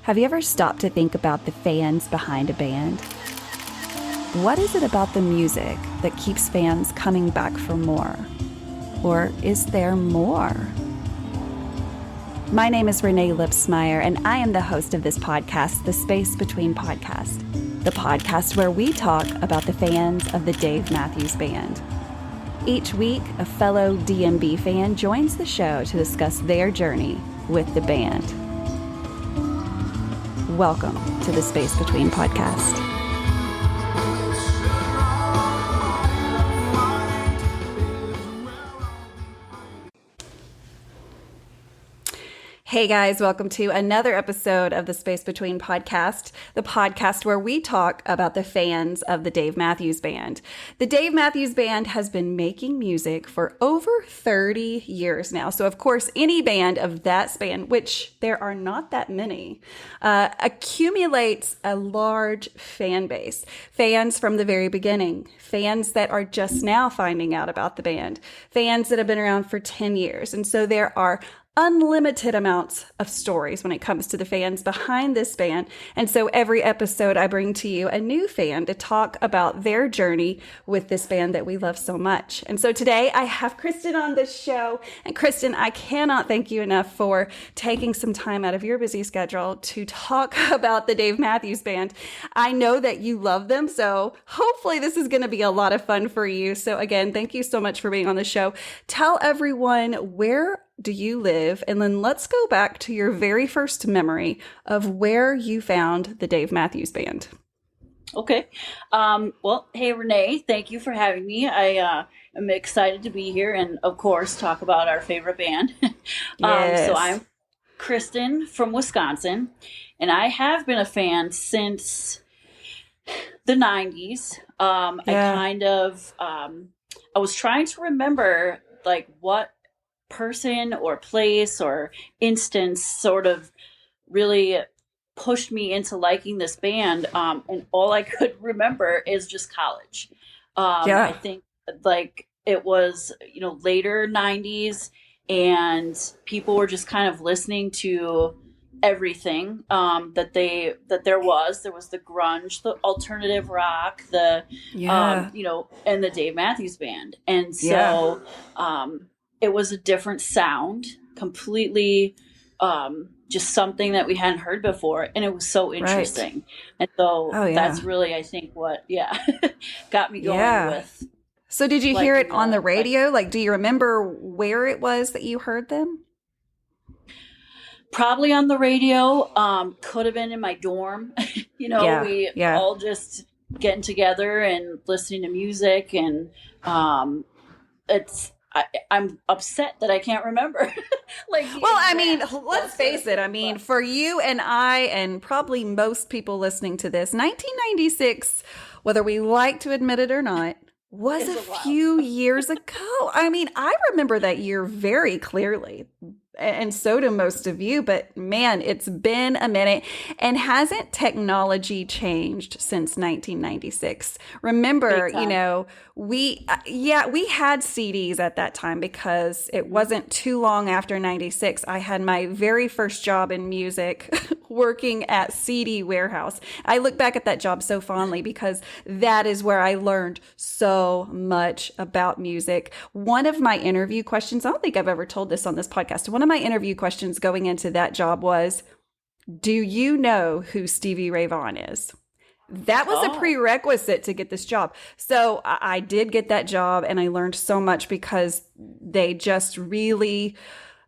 Have you ever stopped to think about the fans behind a band? What is it about the music that keeps fans coming back for more? Or is there more? My name is Renae Lipsmeyer, and I am the host of this podcast, The Space Between Podcast, the podcast where we talk about the fans of the Dave Matthews Band. Each week, a fellow DMB fan joins the show to discuss their journey with the band. Welcome to the Space Between Podcast. Hey guys, welcome to another episode of the Space Between Podcast, the podcast where we talk about the fans of the Dave Matthews Band. The Dave Matthews Band has been making music for over 30 years now. So of course, any band of that span, which there are not that many, accumulates a large fan base. Fans from the very beginning, fans that are just now finding out about the band, fans that have been around for 10 years. And so there are unlimited amounts of stories when it comes to the fans behind this band. And so every episode I bring to you a new fan to talk about their journey with this band that we love so much. And so today I have Kristen on this show. And Kristen, I cannot thank you enough for taking some time out of your busy schedule to talk about the Dave Matthews Band. I know that you love them, so hopefully this is going to be a lot of fun for you. So again, thank you so much for being on the show. Tell everyone, where do you live? And then let's go back to your very first memory of where you found the Dave Matthews Band. Okay. Well, hey, Renae, thank you for having me. I am excited to be here and, of course, talk about our favorite band. Yes. So I'm Kristen from Wisconsin, and I have been a fan since the 90s. I was trying to remember, like, what person or place or instance sort of really pushed me into liking this band, and all I could remember is just college. I think like it was later 90s, and people were just kind of listening to everything that there was the grunge, the alternative rock, and the Dave Matthews Band. And so it was a different sound, completely, just something that we hadn't heard before. And it was so interesting. Right. And so that's really, I think, what, got me going with. So did you hear it on the radio? Like, do you remember where it was that you heard them? Probably on the radio. Could have been in my dorm. We all just getting together and listening to music. And I'm upset that I can't remember. Let's face it. I mean, for you and I, and probably most people listening to this, 1996, whether we like to admit it or not, was a few years ago. I mean, I remember that year very clearly. And so do most of you, but man, it's been a minute. And hasn't technology changed since 1996? Remember, we had CDs at that time because it wasn't too long after 96. I had my very first job in music working at CD Warehouse. I look back at that job so fondly because that is where I learned so much about music. One of my interview questions, I don't think I've ever told this on this podcast. One of my interview questions going into that job was, do you know who Stevie Ray Vaughan is? That was a prerequisite to get this job. So I did get that job, and I learned so much because they just really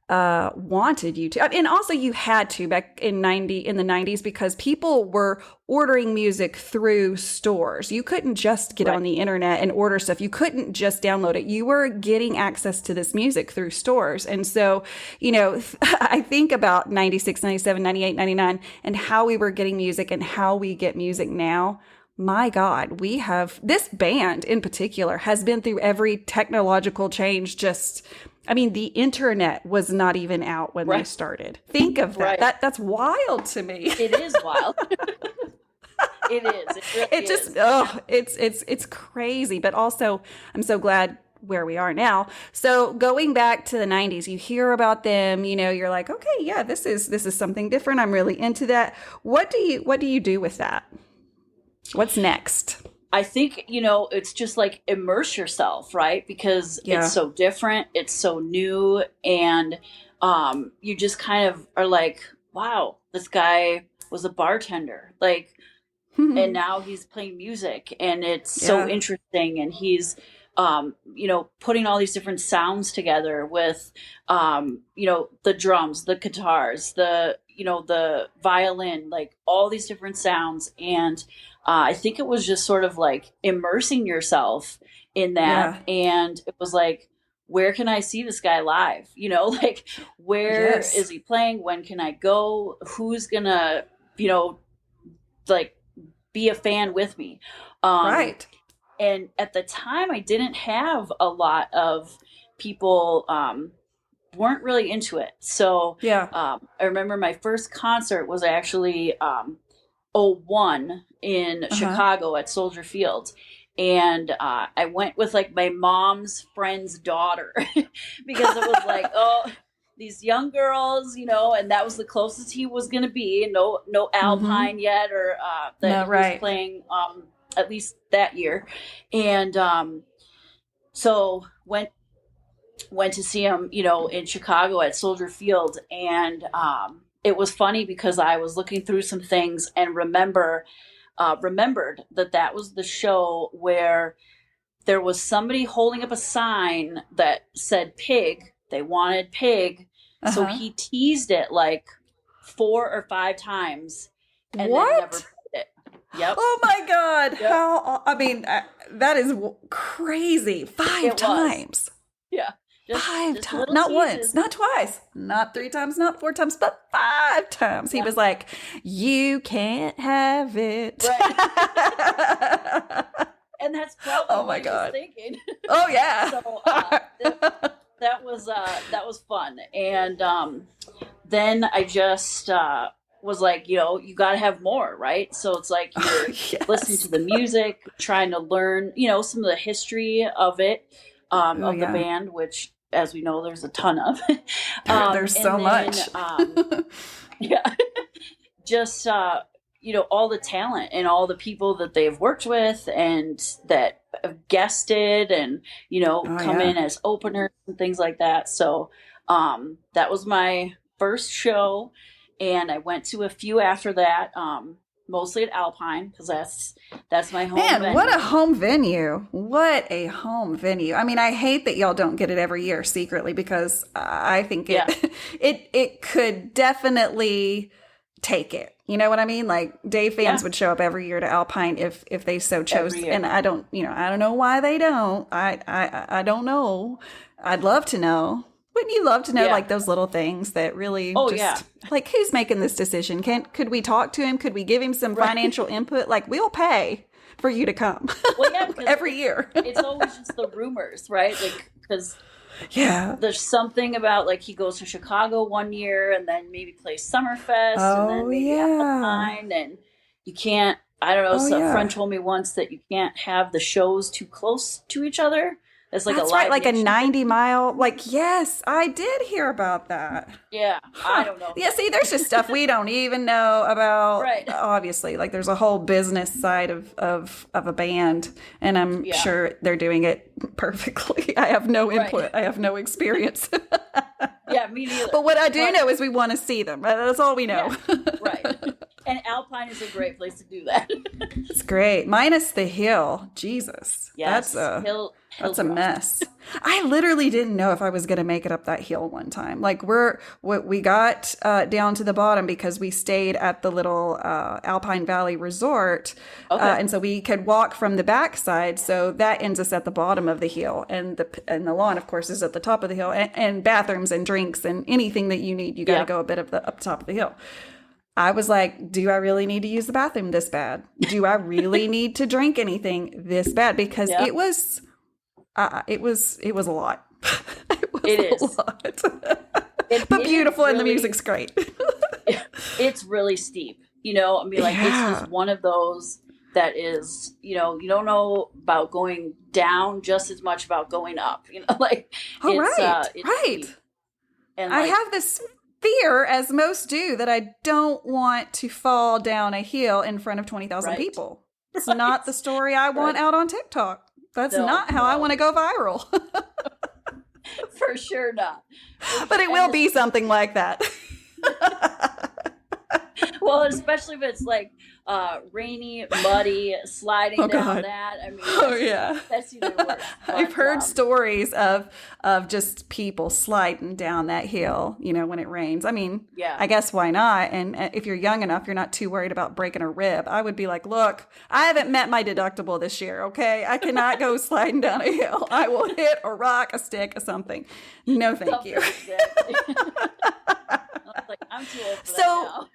wanted you to. And also you had to back in the 90s because people were ordering music through stores. You couldn't just get on the internet and order stuff. You couldn't just download it. You were getting access to this music through stores. And so, I think about 96, 97, 98, 99 and how we were getting music and how we get music now. My God, we have, this band in particular has been through every technological change. The internet was not even out when they started. Think of that. Right. That's wild to me. It is wild. It is. It really it's crazy. But also, I'm so glad where we are now. So going back to the 90s, you hear about them, you're like, okay, yeah, this is something different. I'm really into that. What do you do with that? What's next? I think, it's just like immerse yourself, right? Because it's so different, it's so new, and you just kind of are like, wow, this guy was a bartender. Like, and now he's playing music, and it's so interesting, and he's putting all these different sounds together with the drums, the guitars, the violin, like all these different sounds. And I think it was just sort of like immersing yourself in that. And it was like, where can I see this guy live? Like, where is he playing? When can I go? Who's gonna, like, be a fan with me? Right. And at the time, I didn't have a lot of people weren't really into it. So I remember my first concert was actually '01 in Chicago at Soldier Field. And I went with like my mom's friend's daughter because it was like, oh, these young girls, and that was the closest he was going to be. No Alpine yet, or that he was playing at least that year. And so went to see him, in Chicago at Soldier Field. And it was funny because I was looking through some things and remembered that was the show where there was somebody holding up a sign that said pig. They wanted pig. So he teased it like 4 or 5 times and then never put it. Yep. Oh my God. Yep. That is crazy. 5 times. Yeah. 5 times. Not once, not twice, not 3 times, not 4 times, but 5 times. He was like, you can't have it. Right. And that's probably what he was thinking. Oh yeah. So that was fun. And then I just was like, you got to have more, right? So it's like you're listening to the music, trying to learn, some of the history of it, of the band, which, as we know, there's a ton of. There's so much. Just all the talent and all the people that they've worked with and that have guested and come in as openers and things like that. So that was my first show, and I went to a few after that, mostly at Alpine, because that's my home venue. What a home venue. What a home venue. I mean, I hate that y'all don't get it every year secretly, because I think it could definitely take it. You know what I mean? Like, Dave fans would show up every year to Alpine if they so chose. And I don't know why they don't. I don't know. I'd love to know. Wouldn't you love to know, like, those little things that really like, who's making this decision? Could we talk to him? Could we give him some financial input? Like, we'll pay for you to come every year. It's always just the rumors, right? Like, because there's something about, like, he goes to Chicago one year and then maybe plays Summerfest and then maybe Alpine, and you can't, I don't know, a friend told me once that you can't have the shows too close to each other. It's like like a 90-mile. Like, yes, I did hear about that. Yeah, I don't know. Yeah, see, there's just stuff we don't even know about. Right. Obviously, like, there's a whole business side of a band, and I'm sure they're doing it perfectly. I have no input. Right. I have no experience. Yeah, me neither. But what I do know is we want to see them. That's all we know. Yeah, right. And Alpine is a great place to do that. It's great. Minus the hill. Jesus. Yes. That's a mess. I literally didn't know if I was going to make it up that hill one time. Like, we got down to the bottom because we stayed at the little Alpine Valley Resort. Okay. And so we could walk from the backside. So that ends us at the bottom of the hill. And the lawn, of course, is at the top of the hill. And bathrooms and drinks and anything that you need, you got to go a bit up top of the hill. I was like, do I really need to use the bathroom this bad? Do I really need to drink anything this bad? Because it was a lot. It was a lot. But beautiful, and the music's great. It's really steep. I mean, like, it's just one of those that is, you don't know about going down just as much about going up, like Oh, it's it's right. deep. And I like, have this fear, as most do, that I don't want to fall down a hill in front of 20,000 right, people. It's right, not the story I want right. out on TikTok. That's No, not how I no, want to go viral. for sure not. But it will be something like that. Well, especially if it's like rainy, muddy, sliding Oh, down God. that. I mean, Oh, yeah. that's even worse. I've But heard stories of just people sliding down that hill, when it rains. I mean, yeah, I guess why not? And if you're young enough, you're not too worried about breaking a rib. I would be like, look, I haven't met my deductible this year, okay? I cannot go sliding down a hill. I will hit a rock, a stick, or something. No, thank you. Exactly. I was like, I'm too old for that now.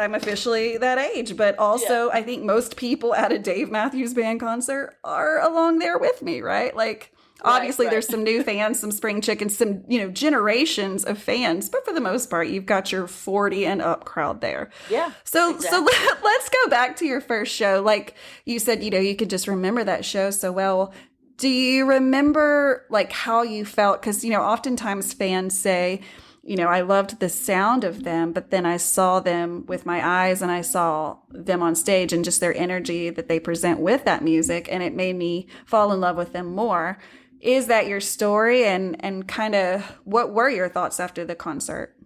I'm officially that age, but also I think most people at a Dave Matthews Band concert are along there with me, right? Like, obviously there's some new fans, some spring chickens, some, generations of fans, but for the most part, you've got your 40 and up crowd there. Yeah. So exactly. let's go back to your first show. Like you said, you could just remember that show so well. Do you remember like how you felt? Because, oftentimes fans say, I loved the sound of them, but then I saw them with my eyes and I saw them on stage and just their energy that they present with that music. And it made me fall in love with them more. Is that your story? And kind of what were your thoughts after the concert?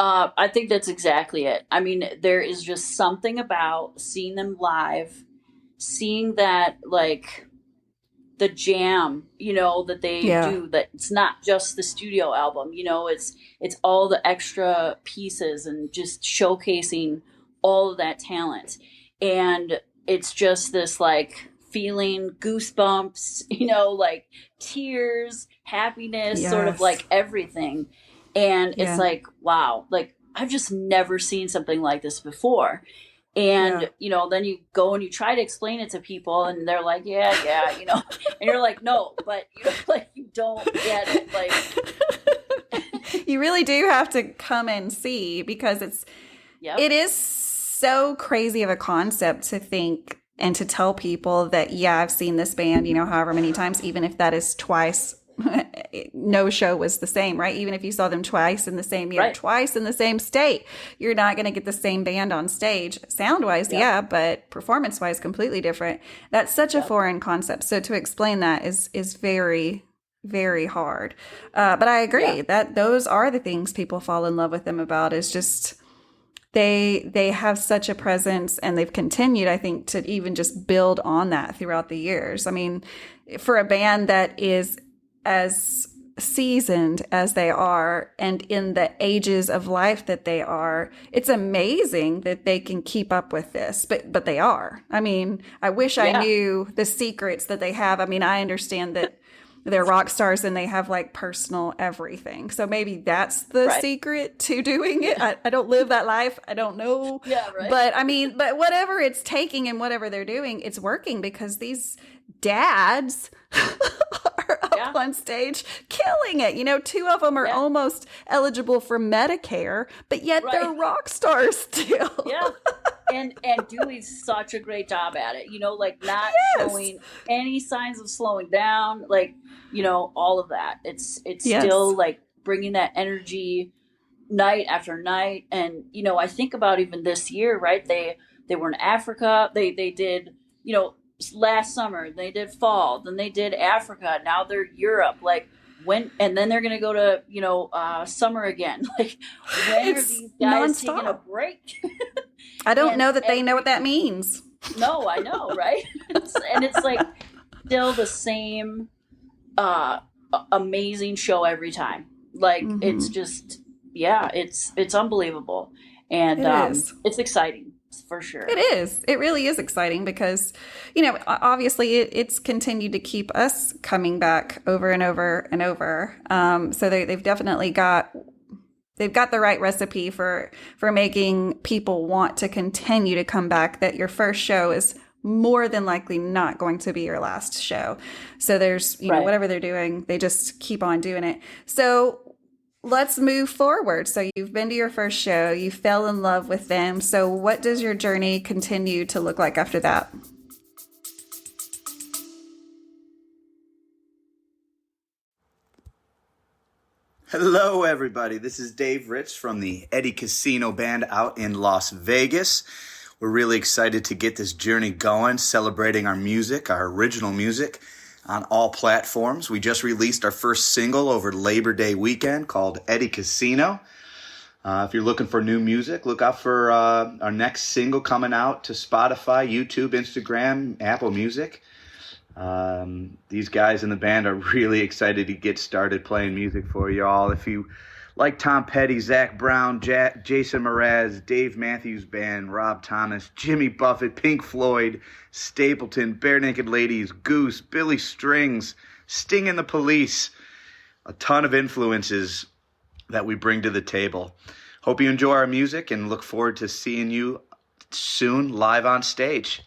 I think that's exactly it. I mean, there is just something about seeing them live, seeing that like the jam, that they do, that it's not just the studio album, it's all the extra pieces and just showcasing all of that talent. And it's just this like feeling, goosebumps, like tears, happiness, sort of like everything. And it's like, wow, like I've just never seen something like this before. And, then you go and you try to explain it to people and they're like, yeah, and you're like, no, but like you don't get it. Like you really do have to come and see, because it is so crazy of a concept to think and to tell people that, I've seen this band, however many times, even if that is twice. No show was the same, right? Even if you saw them twice in the same year, twice in the same state, you're not going to get the same band on stage. Sound wise, but performance wise, completely different. That's such a foreign concept. So to explain that is very, very hard. But I agree that those are the things people fall in love with them about, is just they have such a presence, and they've continued, I think, to even just build on that throughout the years. I mean, for a band that is as seasoned as they are and in the ages of life that they are, it's amazing that they can keep up with this, but they are. I mean, I wish I knew the secrets that they have. I mean, I understand that they're rock stars and they have like personal everything, so maybe that's the secret to doing it. I don't live that life, I don't know. But I mean, but whatever it's taking and whatever they're doing, it's working, because these dads are up on stage killing it. 2 of them are almost eligible for Medicare, but yet they're rock stars still. And doing such a great job at it, like not showing any signs of slowing down, like, all of that. It's still like bringing that energy night after night. And, I think about even this year, right? They were in Africa. They did, last summer, they did fall, then they did Africa. Now they're Europe. Like and then they're going to go to, summer again. Like, when are these guys taking a break? I don't know that they know what that means. No, I know, right? And it's like still the same amazing show every time. Like, it's just, it's unbelievable. And it's exciting. For sure. It is. It really is exciting, because, obviously it's continued to keep us coming back over and over and over. So they've definitely got the right recipe for making people want to continue to come back, that your first show is more than likely not going to be your last show. So there's, whatever they're doing, they just keep on doing it. So let's move forward. So you've been to your first show, you fell in love with them. So what does your journey continue to look like after that? Hello, everybody. This is Dave Rich from the Eddie Casino Band out in Las Vegas. We're really excited to get this journey going, celebrating our music, our original music, on all platforms. We just released our first single over Labor Day weekend called Eddie Casino. If you're looking for new music, look out for our next single coming out to Spotify, YouTube, Instagram, Apple Music. These guys in the band are really excited to get started playing music for you all. If you like Tom Petty, Zach Brown, Jason Mraz, Dave Matthews Band, Rob Thomas, Jimmy Buffett, Pink Floyd, Stapleton, Bare Naked Ladies, Goose, Billy Strings, Sting and the Police, a ton of influences that we bring to the table. Hope you enjoy our music and look forward to seeing you soon live on stage.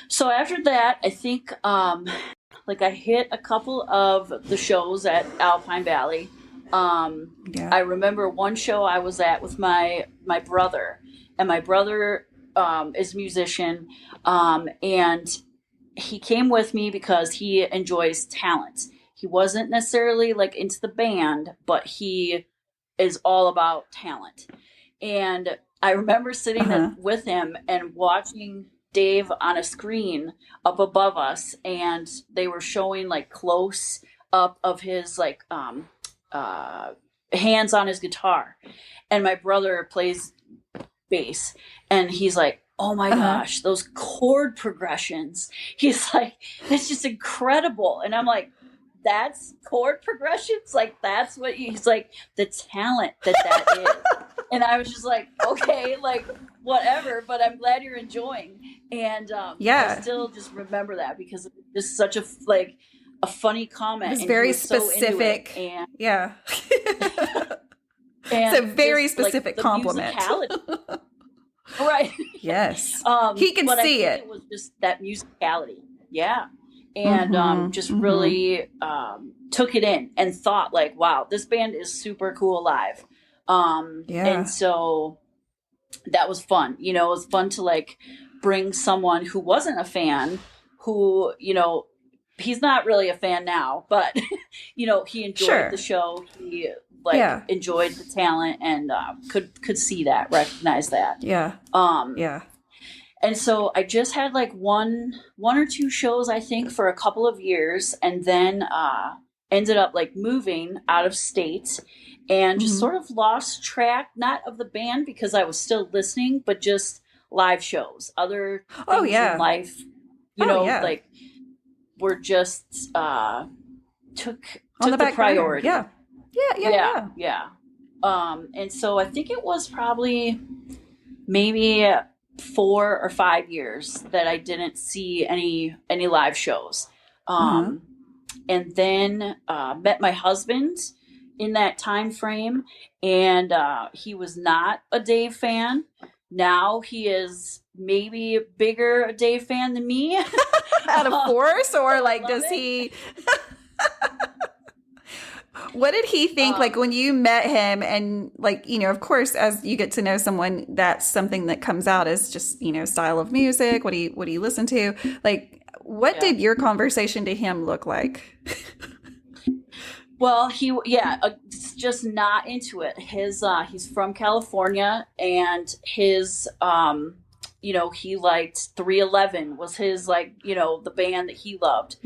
So after that, I think I hit a couple of the shows at Alpine Valley. I remember one show I was at with my brother, and my brother is a musician, and he came with me because he enjoys talent. He wasn't necessarily like into the band, but he is all about talent. And I remember sitting with him and watching Dave on a screen up above us, and they were showing like close up of his like hands on his guitar, and my brother plays bass, and he's like, oh my gosh, those chord progressions, he's like, it's just incredible. And I'm like, that's chord progressions? Like, that's what he's like, the talent that is. And I was just like, okay, like whatever, but I'm glad you're enjoying. And I still just remember that because it's just such a funny comment. It's very specific. So and it's a very specific compliment. Right. Yes. He can see it. It was just that musicality. Yeah. And just really took it in and thought like, wow, this band is super cool live. And so that was fun. You know, it was fun to like bring someone who wasn't a fan, who, you know, he's not really a fan now, but you know, he enjoyed the show. He enjoyed the talent and could see that, recognize that. And so I just had like one or two shows, I think, for a couple of years, and then ended up like moving out of state and just sort of lost track, not of the band because I was still listening, but just live shows, other things in life, you know, like were just took the priority. Yeah. And so I think it was probably maybe 4 or 5 years that I didn't see any live shows. And then met my husband in that time frame, and he was not a Dave fan. Now he is maybe a bigger Dave fan than me. Out of force, or like does he what did he think like when you met him? And like, you know, of course, as you get to know someone, that's something that comes out as just, you know, style of music. What do you listen to? Like, what did your conversation to him look like? Well, just not into it. His he's from California, and his you know, he liked 311 was his, like, you know, the band that he loved.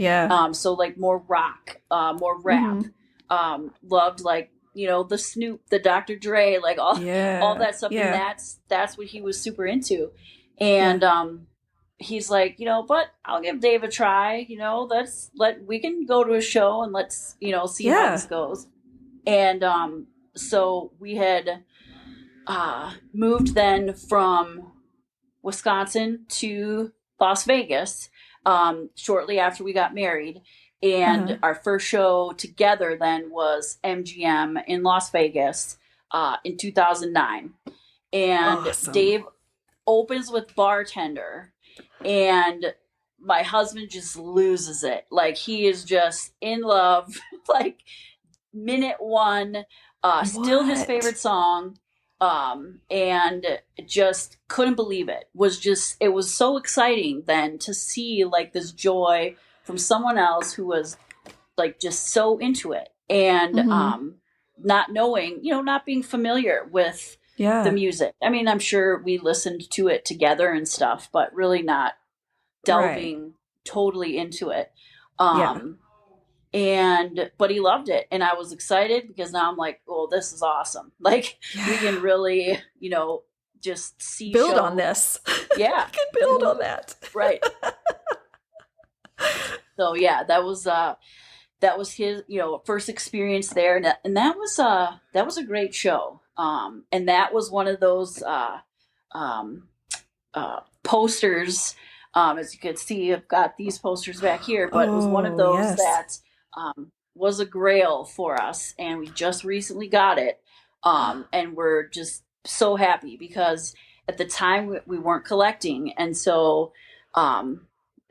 So like more rock, more rap. Loved, like, you know, the Snoop, the Dr. Dre, like all that stuff. And that's what he was super into. And he's like, you know, but I'll give Dave a try, you know, we can go to a show and let's, you know, see how this goes. And so we had moved then from Wisconsin to Las Vegas shortly after we got married. And our first show together then was MGM in Las Vegas in 2009. And Dave opens with Bartender. And my husband just loses it. Like, he is just in love. Like, minute one, still his favorite song. And just couldn't believe it. It was so exciting then to see like this joy from someone else who was like just so into it, and not knowing, not being familiar with the music. I mean, I'm sure we listened to it together and stuff, but really not delving totally into it. But he loved it, and I was excited because now I'm like, oh, this is awesome. Like, we can really, just see build on this. Yeah. We can build on that. Right. So yeah, that was his, first experience there, and that was a great show. And that was one of those posters. As you can see, I've got these posters back here, but it was one of those that was a grail for us, and we just recently got it. And we're just so happy because at the time we weren't collecting, and so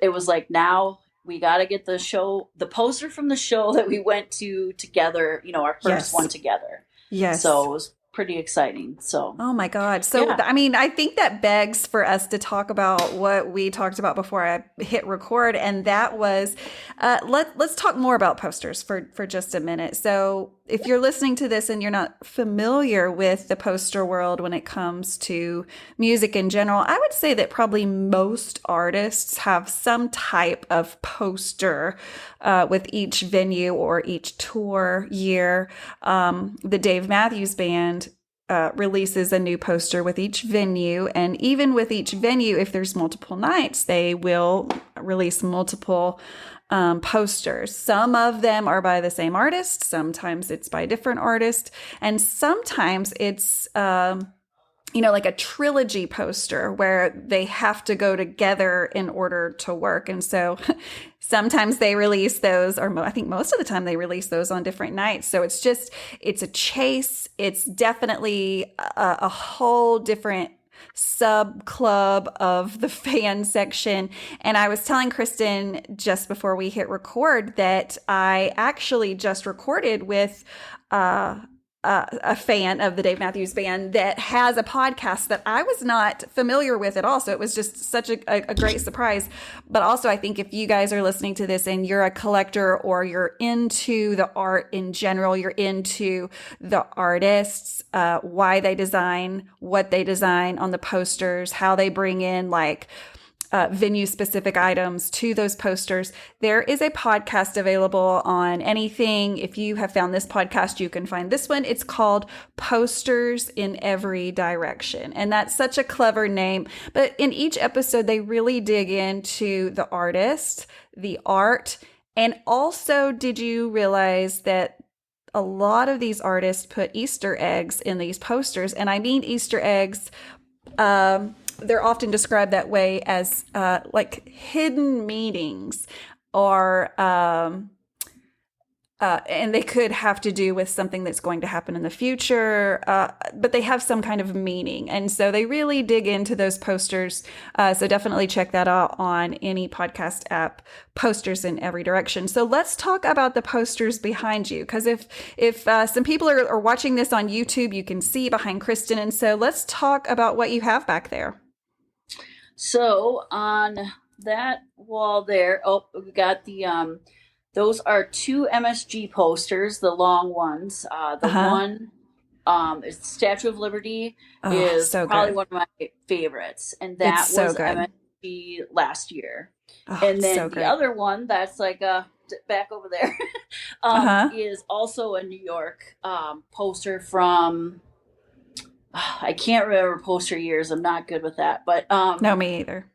it was like, now we got to get the poster from the show that we went to together, our first one together. Yes. So it was pretty exciting. So, oh my God. So, I mean, I think that begs for us to talk about what we talked about before I hit record. And that was, let's talk more about posters for just a minute. So if you're listening to this and you're not familiar with the poster world when it comes to music in general, I would say that probably most artists have some type of poster with each venue or each tour year. The Dave Matthews Band releases a new poster with each venue. And even with each venue, if there's multiple nights, they will release multiple posters. Some of them are by the same artist. Sometimes it's by a different artist. And sometimes it's, like a trilogy poster where they have to go together in order to work. And so sometimes they release those, or I think most of the time they release those on different nights. So it's a chase. It's definitely a whole different sub club of the fan section. And I was telling Kristen just before we hit record that I actually just recorded with a fan of the Dave Matthews Band that has a podcast that I was not familiar with at all. So it was just such a great surprise. But also, I think if you guys are listening to this and you're a collector or you're into the art in general, you're into the artists, why they design, what they design on the posters, how they bring in venue specific items to those posters. There is a podcast available on anything. If you have found this podcast, you can find this one. It's called Posters in Every Direction. And that's such a clever name. But in each episode, they really dig into the artist, the art. And also, did you realize that a lot of these artists put Easter eggs in these posters? And I mean Easter eggs, they're often described that way as hidden meanings, or and they could have to do with something that's going to happen in the future, but they have some kind of meaning. And so they really dig into those posters. So definitely check that out on any podcast app, Posters in Every Direction. So let's talk about the posters behind you, because if some people are watching this on YouTube, you can see behind Kristen. And so let's talk about what you have back there. So on that wall there, we got the those are two MSG posters, the long ones. One is Statue of Liberty, is so probably one of my favorites, and that was so MSG last year. And then the other one that's back over there is also a New York poster from. I can't remember poster years. I'm not good with that, but no, me either.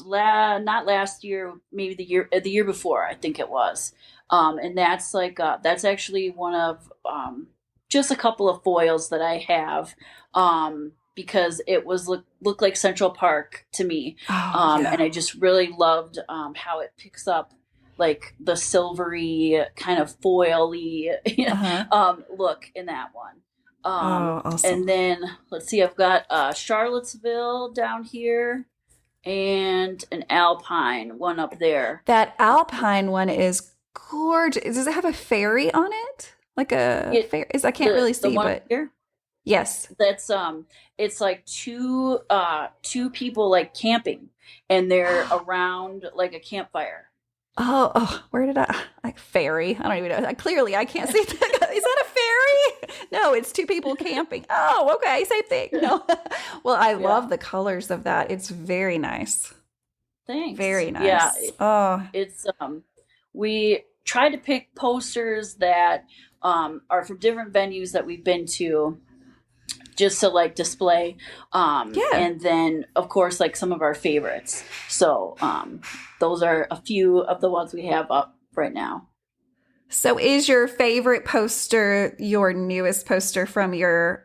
Not last year, maybe the year before, I think it was. And that's that's actually one of just a couple of foils that I have, because it looked like Central Park to me. And I just really loved how it picks up like the silvery kind of foily look in that one. Awesome. And then let's see, I've got Charlottesville down here. and an alpine one up there. That alpine one is gorgeous. Does it have a fairy on it? Like a fairy? I can't really see, the one but here, yes. that's it's like two people like camping, and they're around like a campfire. Oh, where did like fairy? I don't even know. Clearly, I can't see. Is that a fairy? No, it's two people camping. Oh, okay, same thing. No, well, I love the colors of that. It's very nice. Thanks. Very nice. Yeah. It's we tried to pick posters that are from different venues that we've been to, just to like display, and then of course like some of our favorites. So those are a few of the ones we have up right now. So is your favorite poster your newest poster from your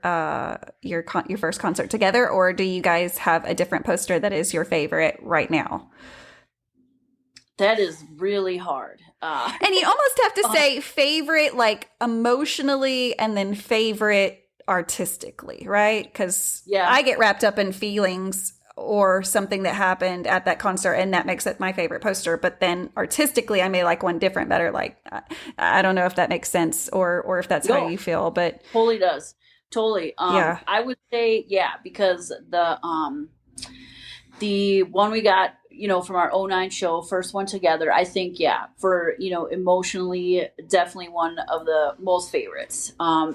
first concert together, or do you guys have a different poster that is your favorite right now? That is really hard. And you almost have to say favorite like emotionally and then favorite artistically, right? Because I get wrapped up in feelings or something that happened at that concert, and that makes it my favorite poster. But then artistically, I may like one different better. Like, I don't know if that makes sense or if that's how you feel, but totally does. Totally. I would say, because the one we got, from our '09 show, first one together, I think, for, emotionally, definitely one of the most favorites.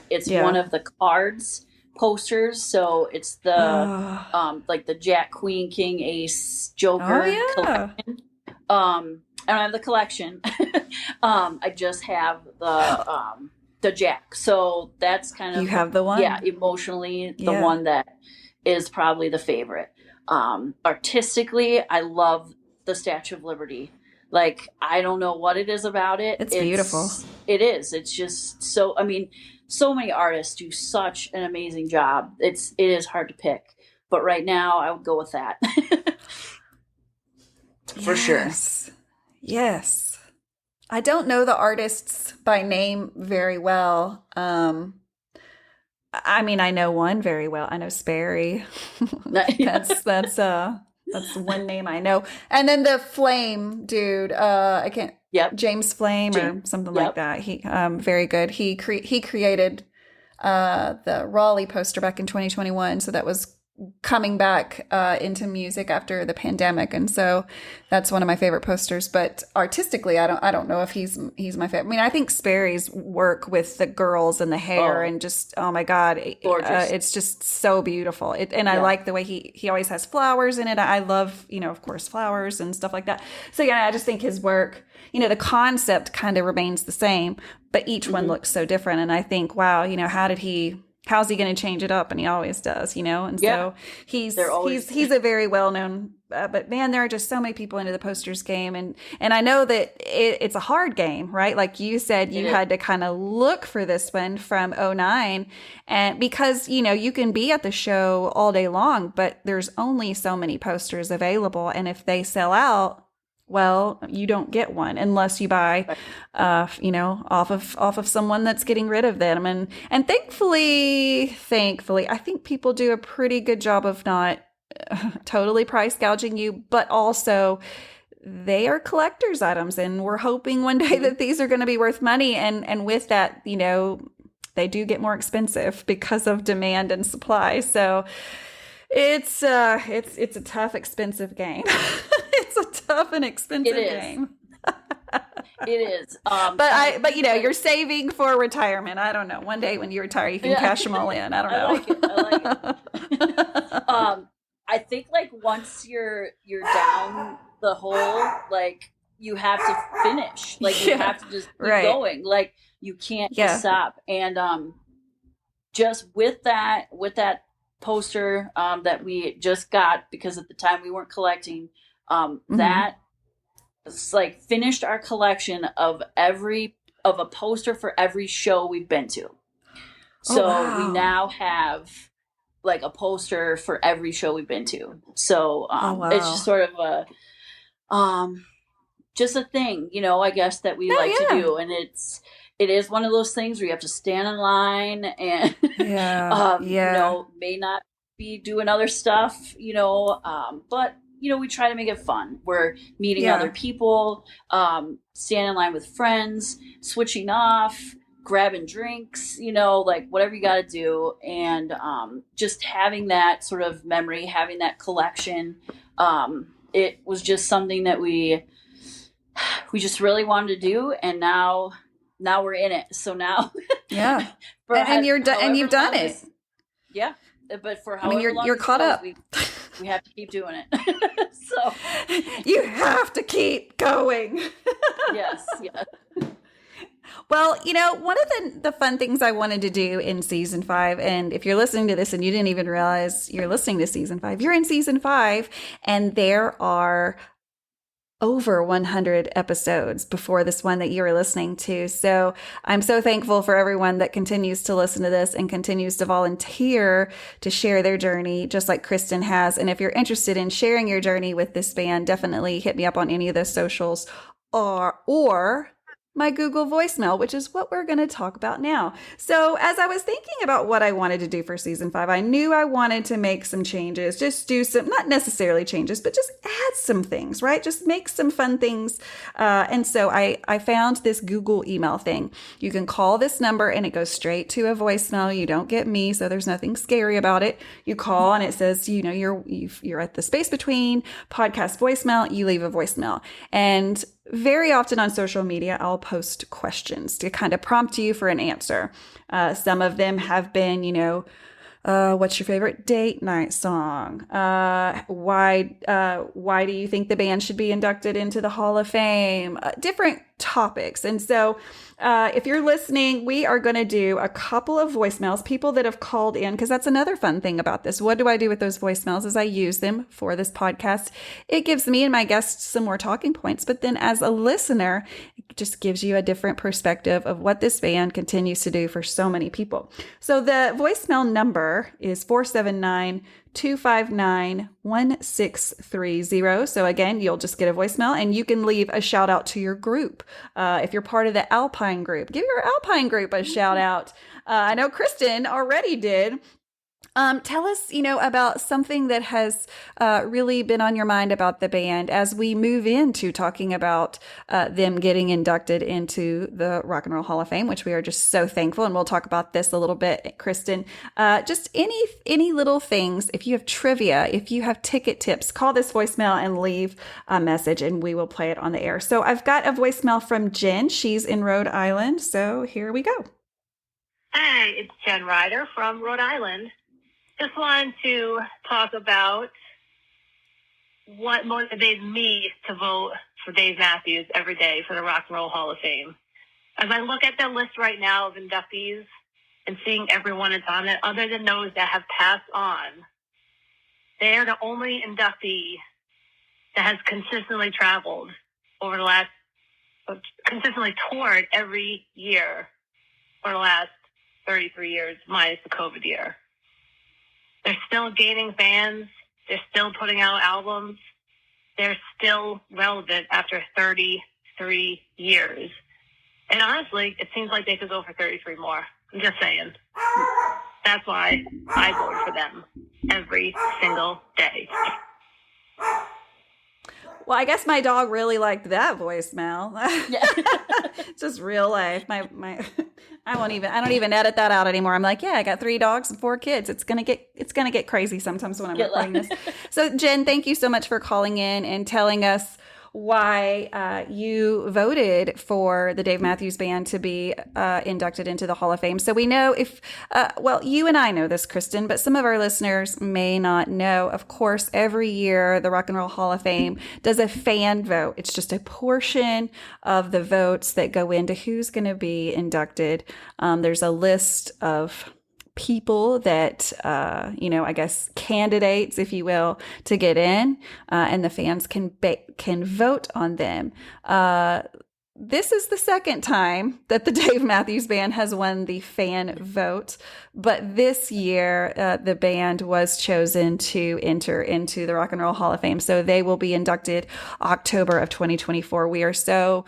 It's one of the cards posters. So it's the, like the Jack, Queen, King, Ace, Joker collection. I don't have the collection. I just have the Jack. So that's kind of, you have the one? Yeah. Emotionally, the one that is probably the favorite. Artistically, I love the Statue of Liberty. Like, I don't know what it is about it. It's beautiful. It is. It's just so, so many artists do such an amazing job. It is hard to pick, but right now I would go with that. For sure. Yes. I don't know the artists by name very well. I know one very well. I know Sperry. That's one name I know. And then the Flame dude, I can't. Yep. James Flame or something like that. He very good. He created the Raleigh poster back in 2021. So that was coming back into music after the pandemic, and so that's one of my favorite posters. But artistically, I don't know if he's my favorite. I think Sperry's work with the girls and the hair and just my god, it's just so beautiful. I like the way he always has flowers in it. I love of course flowers and stuff like that. So I just think his work, the concept kind of remains the same, but each one looks so different. And I think, wow, how's he going to change it up? And he always does, and so he's a very well-known, but man, there are just so many people into the posters game. And I know that it's a hard game, right? Like you said, you had to kind of look for this one from '09, and because, you can be at the show all day long, but there's only so many posters available. And if they sell out, well, you don't get one unless you buy, off of someone that's getting rid of them. And thankfully, I think people do a pretty good job of not totally price gouging you, but also they are collector's items, and we're hoping one day that these are going to be worth money. And with that, they do get more expensive because of demand and supply. So it's a tough, expensive game. It's a tough and expensive game. It is. But you're saving for retirement. I don't know. One day when you retire, you can cash them all in. I don't know. I like it. I think like once you're down the hole, like you have to finish. Like you have to just keep going. Like you can't just stop. And just with that poster that we just got, because at the time we weren't collecting, that like finished our collection of a poster for every show we've been to. So we now have like a poster for every show we've been to. So it's just sort of just a thing, I guess that we like to do. And it is one of those things where you have to stand in line and may not be doing other stuff, but we try to make it fun. We're meeting Yeah. other people, standing in line with friends, switching off, grabbing drinks, like whatever you got to do. And just having that sort of memory, having that collection. It was just something that we just really wanted to do. And now we're in it. So now, Yeah. And you've done it. Yeah. But for however long you're this caught goes, up. we have to keep doing it. So you have to keep going. yes. Yeah. Well, one of the fun things I wanted to do in season 5, and if you're listening to this and you didn't even realize you're listening to season 5, you're in season 5, and there are over 100 episodes before this one that you were listening to. So I'm so thankful for everyone that continues to listen to this and continues to volunteer to share their journey, just like Kristen has. And if you're interested in sharing your journey with this band, definitely hit me up on any of those socials or my Google voicemail, which is what we're going to talk about now. So as I was thinking about what I wanted to do for season 5, I knew I wanted to make some changes, just do some, not necessarily changes, but just add some things, right? Just make some fun things. And so I found this Google email thing. You can call this number and it goes straight to a voicemail. You don't get me, so there's nothing scary about it. You call and it says, you're at the space between podcast voicemail, you leave a voicemail. And very often on social media, I'll post questions to kind of prompt you for an answer. Some of them have been, what's your favorite date night song? Why do you think the band should be inducted into the Hall of Fame? Different topics. And so if you're listening, we are going to do a couple of voicemails, people that have called in, because that's another fun thing about this. What do I do with those voicemails is I use them for this podcast. It gives me and my guests some more talking points, but then as a listener, it just gives you a different perspective of what this band continues to do for so many people. So the voicemail number is 479-259-1630. So again, you'll just get a voicemail and you can leave a shout out to your group. If you're part of the Alpine group, give your Alpine group a shout out. I know Kristen already did. Tell us, about something that has really been on your mind about the band as we move into talking about them getting inducted into the Rock and Roll Hall of Fame, which we are just so thankful. And we'll talk about this a little bit, Kristen. Just any little things. If you have trivia, if you have ticket tips, call this voicemail and leave a message and we will play it on the air. So I've got a voicemail from Jen. She's in Rhode Island. So here we go. Hi, it's Jen Ryder from Rhode Island. Just wanted to talk about what motivated me to vote for Dave Matthews every day for the Rock and Roll Hall of Fame. As I look at the list right now of inductees and seeing everyone that's on it, other than those that have passed on, they are the only inductee that has consistently traveled consistently toured every year for the last 33 years, minus the COVID year. They're still gaining fans. They're still putting out albums. They're still relevant after 33 years. And honestly, it seems like they could go for 33 more. I'm just saying. That's why I vote for them every single day. Well, I guess my dog really liked that voicemail. Yeah. Just real life. I don't even edit that out anymore. I'm like, yeah, I got 3 dogs and 4 kids. It's gonna get crazy sometimes when I'm recording this. So Jen, thank you so much for calling in and telling us why you voted for the Dave Matthews Band to be inducted into the Hall of Fame. So we know you and I know this, Kristen, but some of our listeners may not know. Of course, every year the Rock and Roll Hall of Fame does a fan vote. It's just a portion of the votes that go into who's going to be inducted. There's a list of people that, I guess candidates, if you will, to get in, and the fans can vote on them. This is the second time that the Dave Matthews Band has won the fan vote, but this year the band was chosen to enter into the Rock and Roll Hall of Fame. So they will be inducted October of 2024. We are so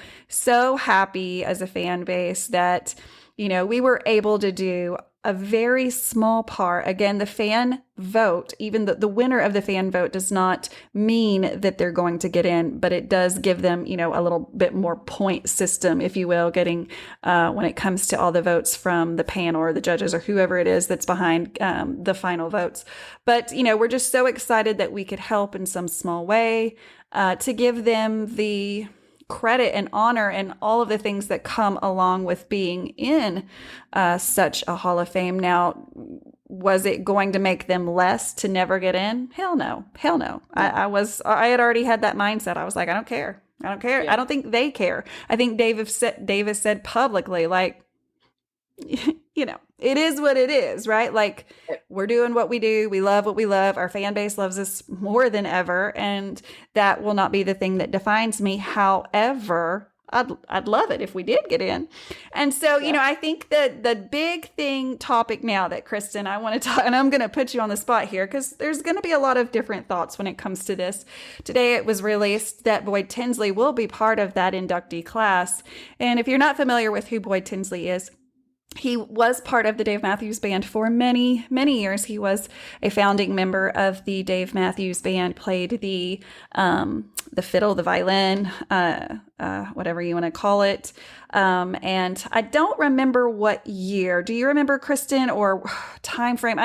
happy as a fan base that we were able to do a very small part. Again, the fan vote, even the winner of the fan vote does not mean that they're going to get in, but it does give them, a little bit more point system, if you will, getting when it comes to all the votes from the panel or the judges or whoever it is that's behind the final votes. But, we're just so excited that we could help in some small way to give them the credit and honor and all of the things that come along with being in such a Hall of Fame. Now, was it going to make them less to never get in? Hell no. I had already had that mindset. I was like, I don't care. Yeah. I don't think they care. I think Dave has said publicly, like, it is what it is, right? Like, we're doing what we do. We love what we love. Our fan base loves us more than ever. And that will not be the thing that defines me. However, I'd love it if we did get in. And so, I think that the big topic now that Kristen, I want to talk, and I'm going to put you on the spot here because there's going to be a lot of different thoughts when it comes to this. Today, it was released that Boyd Tinsley will be part of that inductee class. And if you're not familiar with who Boyd Tinsley is, he was part of the Dave Matthews Band for many, many years. He was a founding member of the Dave Matthews Band, played the fiddle, the violin, whatever you want to call it. And I don't remember what year. Do you remember, Kristen, or time frame?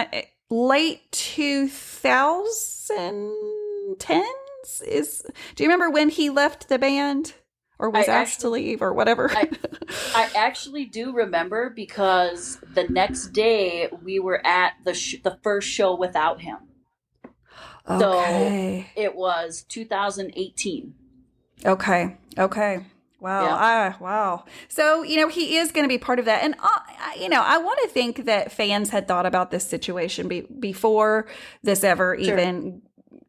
Late 2010s is. Do you remember when he left the band? Or was asked to leave or whatever. I actually do remember because the next day we were at the first show without him. Okay. So it was 2018. Okay. Wow. Yeah. Wow. So, he is going to be part of that. And, I want to think that fans had thought about this situation before this ever even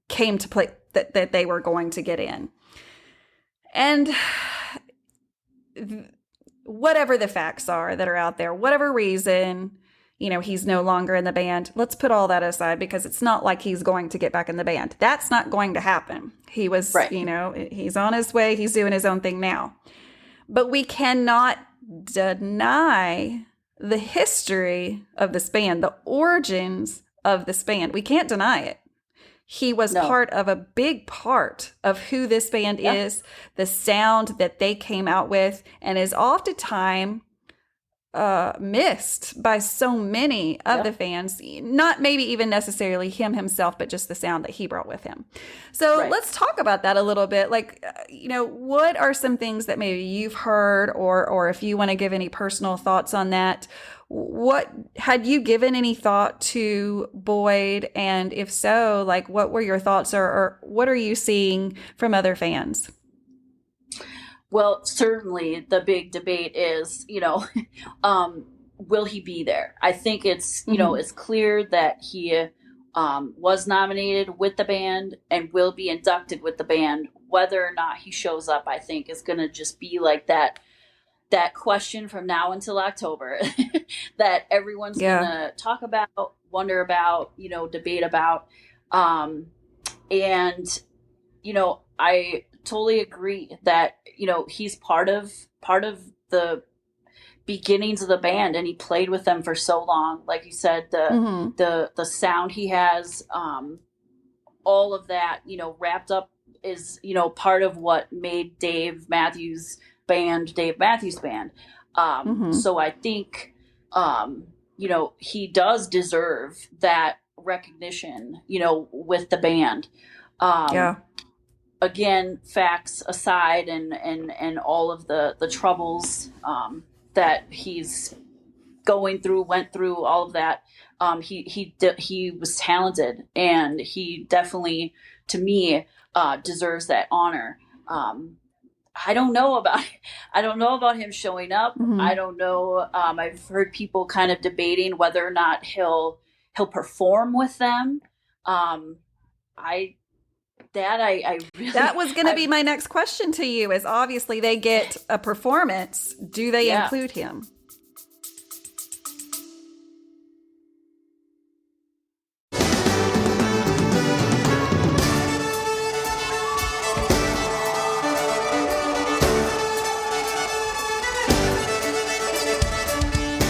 came to play, that they were going to get in. And whatever the facts are that are out there, whatever reason, he's no longer in the band, let's put all that aside because it's not like he's going to get back in the band. That's not going to happen. He was, he's on his way. He's doing his own thing now. But we cannot deny the history of this band, the origins of this band. We can't deny it. He was part of a big part of who this band is, the sound that they came out with, and is oftentimes missed by so many of the fans. Not maybe even necessarily him himself, but just the sound that he brought with him. So let's talk about that a little bit. Like, what are some things that maybe you've heard, or if you want to give any personal thoughts on that? What had you given any thought to Boyd? And if so, like, what were your thoughts, or what are you seeing from other fans? Well, certainly the big debate is, will he be there? I think it's, it's clear that he was nominated with the band and will be inducted with the band. Whether or not he shows up, I think, is going to just be like that question from now until October that everyone's going to talk about, wonder about, debate about. And, I totally agree that, he's part of the beginnings of the band, and he played with them for so long. Like you said, the sound he has, all of that, wrapped up is, part of what made Dave Matthews Band. So I think, he does deserve that recognition, with the band. Again, facts aside, and all of the troubles that he's went through, all of that. He was talented, and he definitely, to me, deserves that honor. I don't know about him showing up. I don't know. I've heard people kind of debating whether or not he'll perform with them. That was going to be my next question to you, is obviously they get a performance. Do they include him?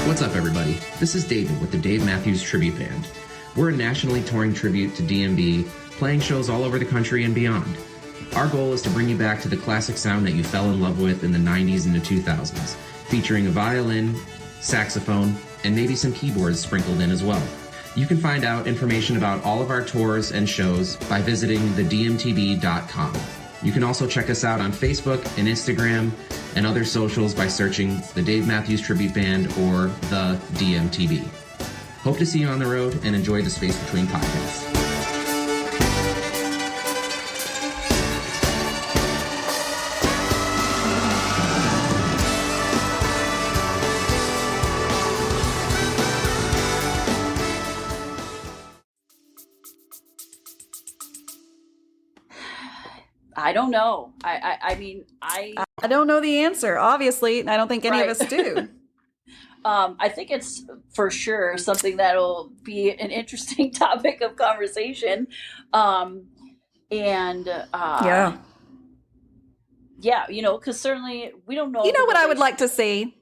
What's up, everybody? This is David with the Dave Matthews Tribute Band. We're a nationally touring tribute to DMB, playing shows all over the country and beyond. Our goal is to bring you back to the classic sound that you fell in love with in the 90s and the 2000s, featuring a violin, saxophone, and maybe some keyboards sprinkled in as well. You can find out information about all of our tours and shows by visiting thedmtb.com. You can also check us out on Facebook and Instagram and other socials by searching the Dave Matthews Tribute Band or the DMTB. Hope to see you on the road and enjoy the Space Between podcast. I don't know. I mean, I don't know the answer, obviously, and I don't think any of us do. I think it's for sure something that'll be an interesting topic of conversation. Yeah, you know, because certainly we don't know. You know what I would like to see?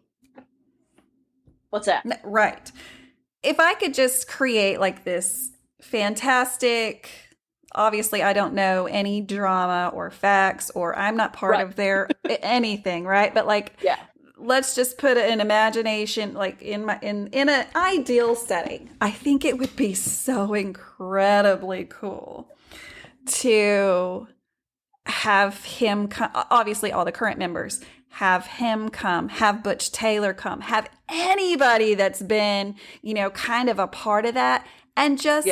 What's that? Right. If I could just create like this fantastic, obviously I don't know any drama or facts, or I'm not part of their anything, right? But like, let's just put an imagination, like in an ideal setting. I think it would be so incredibly cool to have him come, obviously all the current members, have him come, have Butch Taylor come, have anybody that's been, you know, kind of a part of that, and just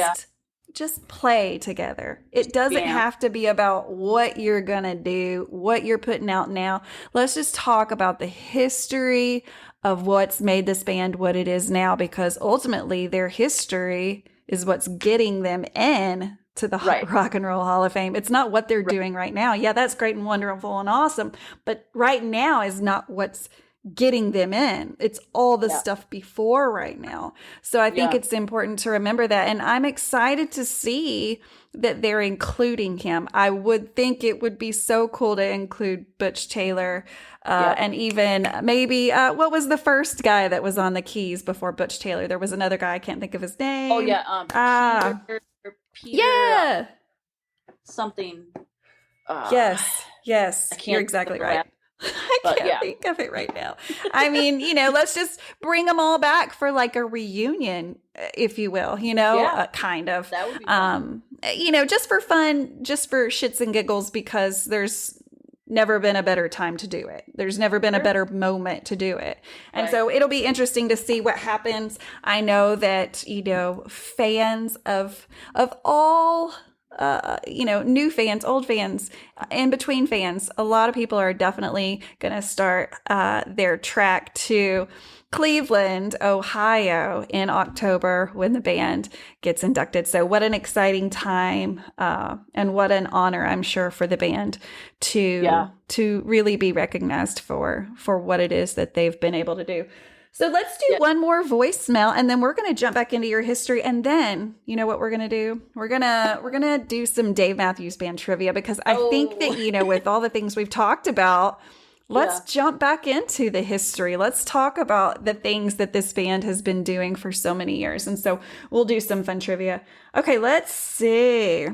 play together. It doesn't have to be about what you're going to do, what you're putting out now. Let's just talk about the history of what's made this band what it is now, because ultimately their history is what's getting them in to the Rock and Roll Hall of Fame. It's not what they're doing right now. Yeah, that's great and wonderful and awesome, but right now is not what's getting them in. It's all the stuff before right now. So I think it's important to remember that. And I'm excited to see that they're including him. I would think it would be so cool to include Butch Taylor and even maybe, what was the first guy that was on the keys before Butch Taylor? There was another guy. I can't think of his name. Oh, yeah. Peter, something. Yes. You're exactly right. I can't think of it right now. I mean, you know, let's just bring them all back for like a reunion, if you will, you know, kind of. That would be fun. You know, just for fun, just for shits and giggles, because there's never been a better time to do it. There's never been a better moment to do it. And so it'll be interesting to see what happens. I know that, you know, fans of all you know, new fans, old fans, in between fans, a lot of people are definitely going to start their track to Cleveland, Ohio in October when the band gets inducted. So what an exciting time and what an honor, I'm sure, for the band to really be recognized for what it is that they've been able to do. So let's do one more voicemail, and then we're going to jump back into your history. And then, you know what we're going to do? We're going to do some Dave Matthews Band trivia, because I think that, you know, with all the things we've talked about, let's jump back into the history. Let's talk about the things that this band has been doing for so many years. And so we'll do some fun trivia. Okay, let's see.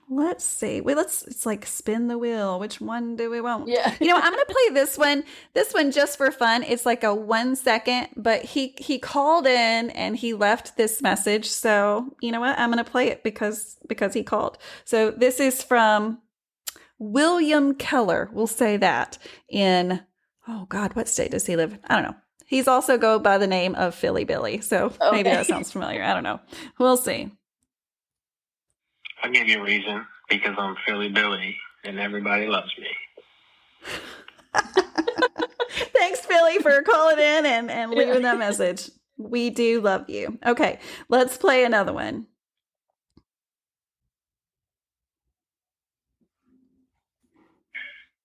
It's like spin the wheel. Which one do we want? Yeah. You know, I'm going to play this one just for fun. It's like a 1 second, but he called in and he left this message. So you know what? I'm going to play it because he called. So this is from William Keller. We'll say that in, oh God, what state does he live in? I don't know. He's also go by the name of Philly Billy. So maybe that sounds familiar. I don't know. We'll see. I'll give you a reason, because I'm Philly Billy and everybody loves me. Thanks, Philly, for calling in and leaving that message. We do love you. Okay, let's play another one.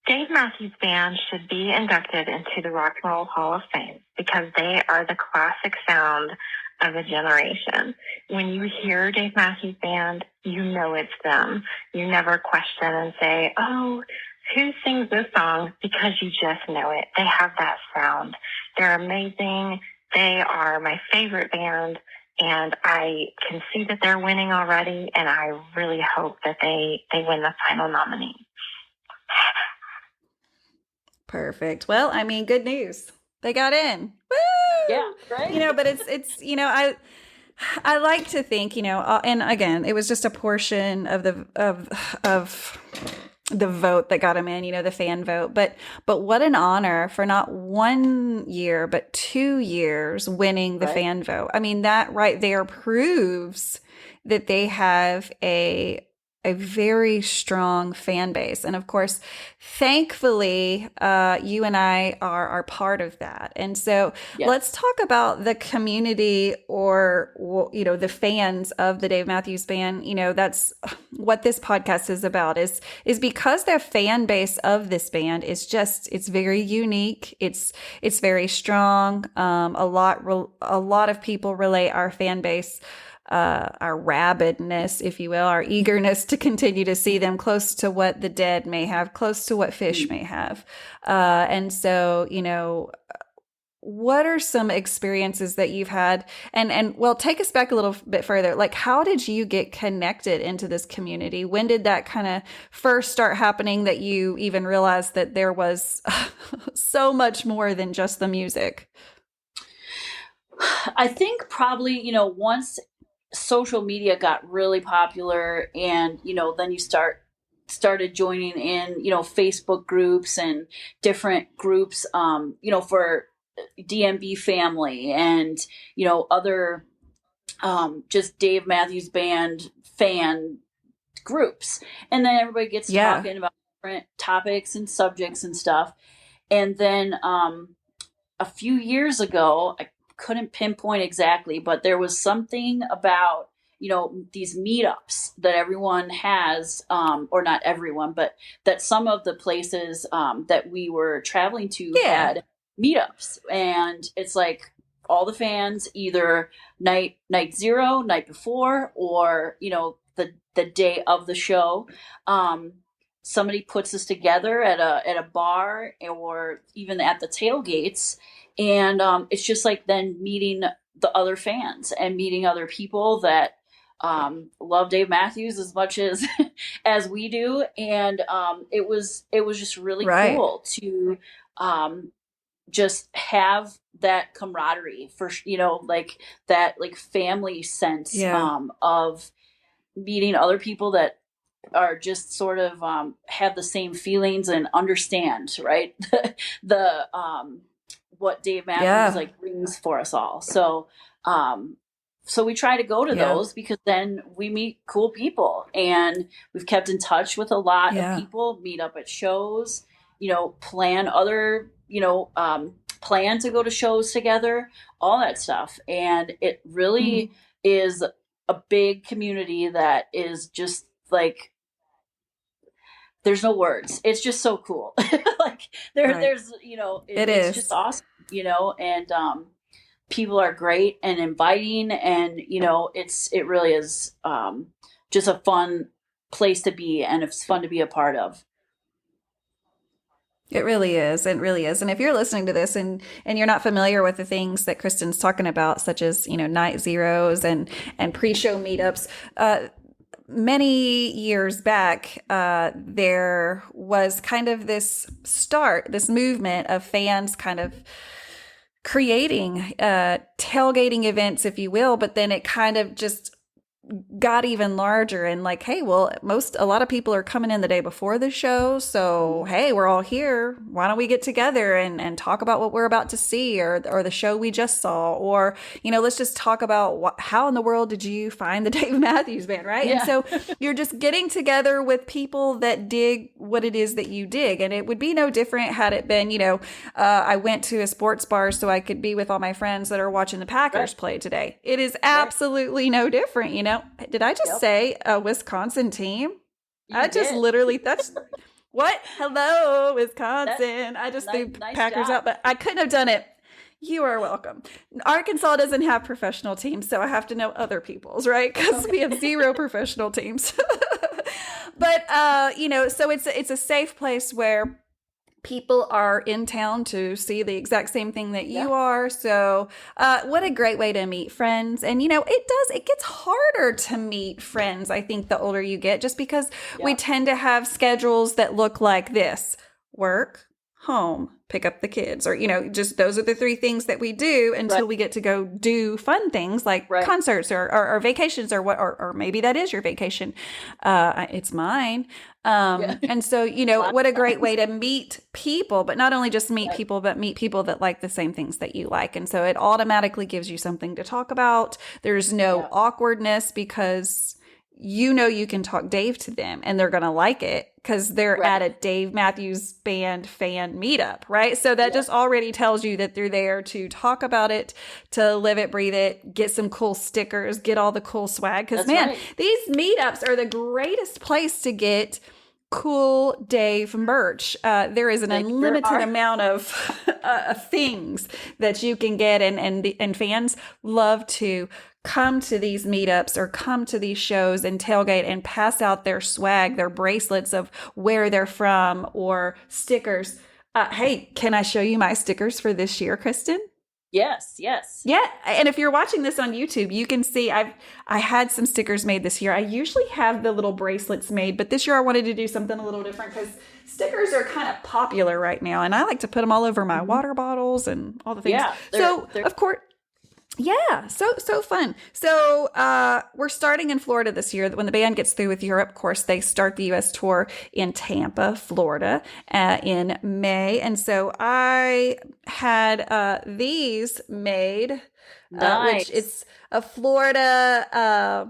Dave Matthews Band should be inducted into the Rock and Roll Hall of Fame because they are the classic sound of a generation. When you hear Dave Matthews Band, you know it's them. You never question and say, oh, who sings this song because you just know it. They have that sound. They're amazing. They are my favorite band, and I can see that they're winning already, and I really hope that they win the final nominee. Perfect. Well, I mean, good news. They got in. Woo! Yeah, right. But it's I like to think, and again, it was just a portion of the vote that got him in, the fan vote. But what an honor for not 1 year, but 2 years winning the fan vote. I mean, that right there proves that they have a very strong fan base. And of course, thankfully, you and I are part of that. And so let's talk about the community or, the fans of the Dave Matthews Band. That's what this podcast is about is because the fan base of this band is it's very unique. It's very strong. A lot of people relate our fan base, our rabidness, if you will, our eagerness to continue to see them close to what the Dead may have, close to what Fish may have. And so, what are some experiences that you've had? And well, take us back a little bit further. Like, how did you get connected into this community? When did that kind of first start happening that you even realized that there was so much more than just the music? I think probably, once social media got really popular and, then you started joining in, Facebook groups and different groups, for DMB family and, other, just Dave Matthews Band fan groups. And then everybody gets talking about different topics and subjects and stuff. And then, a few years ago, I couldn't pinpoint exactly, but there was something about, these meetups that everyone has, or not everyone, but that some of the places that we were traveling to had meetups. And it's like all the fans, either night zero, night before, or, the day of the show. Somebody puts us together at a bar or even at the tailgates. And it's just like then meeting the other fans and meeting other people that love Dave Matthews as much as as we do. And it was just really cool to just have that camaraderie for, like that like family sense of meeting other people that are just sort of have the same feelings and understand, right? the what Dave Matthews like brings for us all. So so we try to go to those because then we meet cool people, and we've kept in touch with a lot of people, meet up at shows, plan other, plan to go to shows together, all that stuff. And it really is a big community that is just like, there's no words. It's just so cool. Like there's, it's just awesome, and people are great and inviting, and, it really is just a fun place to be, and it's fun to be a part of. It really is. It really is. And if you're listening to this and you're not familiar with the things that Kristen's talking about, such as, night zeros and pre-show meetups, many years back, there was kind of this movement of fans kind of creating tailgating events, if you will, but then it kind of just got even larger and like, hey, well, a lot of people are coming in the day before the show. So, hey, we're all here. Why don't we get together and talk about what we're about to see or the show we just saw? Or, let's just talk about how in the world did you find the Dave Matthews Band, right? Yeah. And so you're just getting together with people that dig what it is that you dig. And it would be no different had it been, I went to a sports bar so I could be with all my friends that are watching the Packers play today. It is absolutely no different, Did I just say a Wisconsin team? Literally, that's what? Hello, Wisconsin. I just threw Packers out, but I couldn't have done it. You are welcome. Arkansas doesn't have professional teams, so I have to know other people's, right? Because we have 0 professional teams. But so it's a safe place where people are in town to see the exact same thing that you are. So what a great way to meet friends. And it gets harder to meet friends, I think, the older you get, just because we tend to have schedules that look like this: work, home, pick up the kids, or just those are the three things that we do until we get to go do fun things like concerts or vacations, or maybe that is your vacation. It's mine. And so what a great way to meet people, but not only just meet people, but meet people that like the same things that you like. And so it automatically gives you something to talk about. There's no awkwardness, because you can talk Dave to them and they're going to like it because they're at a Dave Matthews Band fan meetup, right? So that just already tells you that they're there to talk about it, to live it, breathe it, get some cool stickers, get all the cool swag. Because these meetups are the greatest place to get cool Dave merch. There is an unlimited amount of things that you can get, and fans love to come to these meetups or come to these shows and tailgate and pass out their swag, their bracelets of where they're from, or stickers. Hey, can I show you my stickers for this year, Kristen? Yes. Yeah. And if you're watching this on YouTube, you can see I had some stickers made this year. I usually have the little bracelets made, but this year I wanted to do something a little different because stickers are kind of popular right now. And I like to put them all over my water bottles and all the things. Yeah, they're of course. Yeah, so fun. So we're starting in Florida this year. When the band gets through with Europe, of course, they start the U.S. tour in Tampa, Florida, in May. And so I had these made, which it's a Florida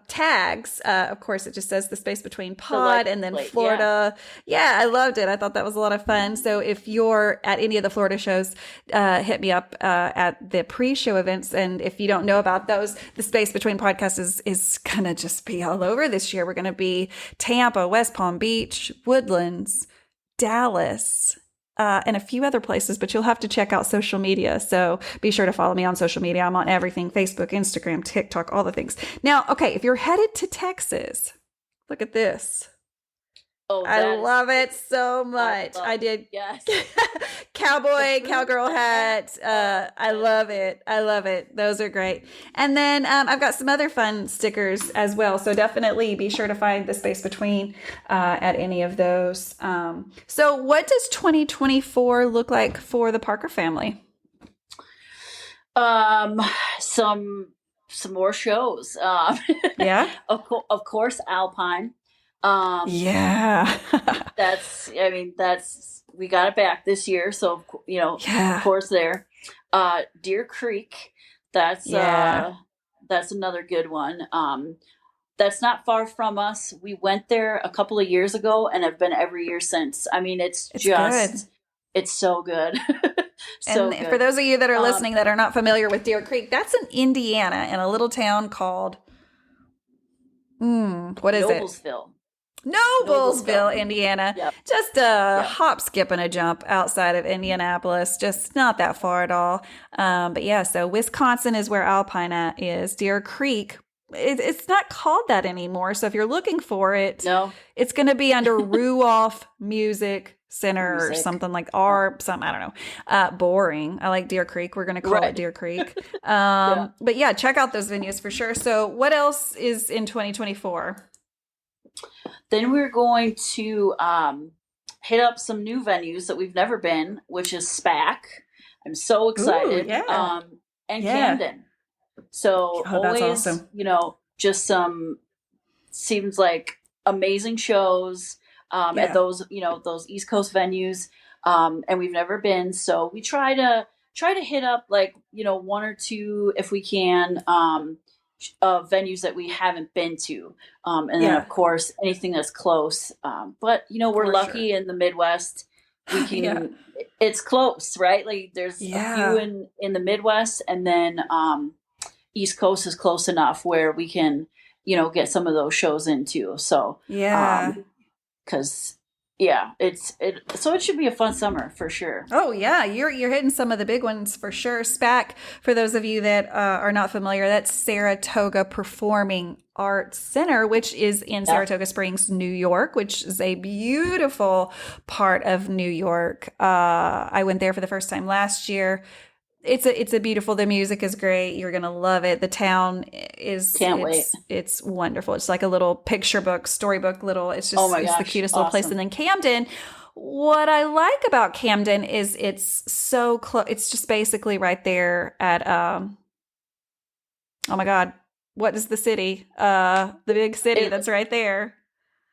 tags. Of course, it just says the space between pod and then Florida. Yeah, I loved it. I thought that was a lot of fun. So if you're at any of the Florida shows, hit me up at the pre-show events. And if you don't know about those, the space between podcasts is going to just be all over this year. We're going to be Tampa, West Palm Beach, Woodlands, Dallas, and a few other places, but you'll have to check out social media. So be sure to follow me on social media. I'm on everything: Facebook, Instagram, TikTok, all the things. Now, okay, if you're headed to Texas, look at this. Oh, I love it so much. I did. Yes. Cowgirl hat. I love it. Those are great. And then I've got some other fun stickers as well. So definitely be sure to find the space between at any of those. So what does 2024 look like for the Parker family? Some more shows. Yeah. Of course, Alpine. That's we got it back this year. So, of course there, Deer Creek, that's another good one. That's not far from us. We went there a couple of years ago and have been every year since. I mean, it's just, good. It's so good. Good. For those of you that are listening that are not familiar with Deer Creek, that's in Indiana in a little town called, what is Noblesville. Noblesville, Indiana. Yep. Just a hop, skip, and a jump outside of Indianapolis. Just not that far at all. But yeah, so Wisconsin is where Alpine is. Deer Creek, it's not called that anymore. So if you're looking for it, it's going to be under Ruoff Music Center or something like, I don't know. Boring. I like Deer Creek. We're going to call it Deer Creek. But yeah, check out those venues for sure. So what else is in 2024? Then we're going to hit up some new venues that we've never been, which is SPAC. I'm so excited. Ooh, and Camden. So always, that's awesome. Just some seems like amazing shows at those, those East Coast venues. And we've never been. So we try to hit up one or two if we can. Venues that we haven't been to. And then of course anything that's close. But we're lucky in the Midwest. We can it's close, right? Like there's a few in the Midwest, and then East Coast is close enough where we can, get some of those shows in too. So because yeah, so it should be a fun summer for sure. Oh yeah, you're hitting some of the big ones for sure. SPAC, for those of you that are not familiar, that's Saratoga Performing Arts Center, which is in Saratoga Springs, New York, which is a beautiful part of New York. I went there for the first time last year. It's a beautiful. The music is great. You're gonna love it. The town is wait. It's wonderful. It's like a little picture book, storybook. Little. It's just it's the cutest little place. And then Camden. What I like about Camden is it's so close. It's just basically right there at oh my God, what is the city? The big city that's right there.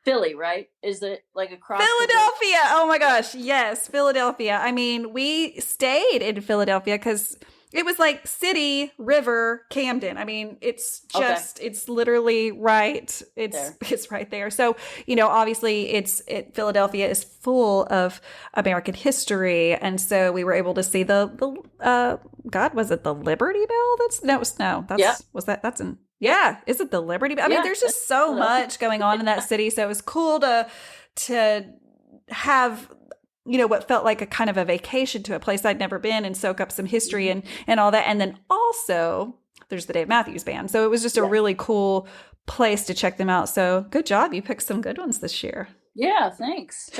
Philly, right? Is it like across Philadelphia? Oh my gosh, yes, Philadelphia. I mean, we stayed in Philadelphia because it was like city, river, Camden. I mean, it's just it's literally right. It's right there. So, obviously Philadelphia is full of American history, and so we were able to see the God, was it the Liberty Bell? That's in is it the Liberty Bell? I mean, there's just so much going on in that city. So it was cool to have what felt like a kind of a vacation to a place I'd never been and soak up some history and all that. And then also there's the Dave Matthews Band. So it was just a really cool place to check them out. So good job. You picked some good ones this year. Yeah, thanks.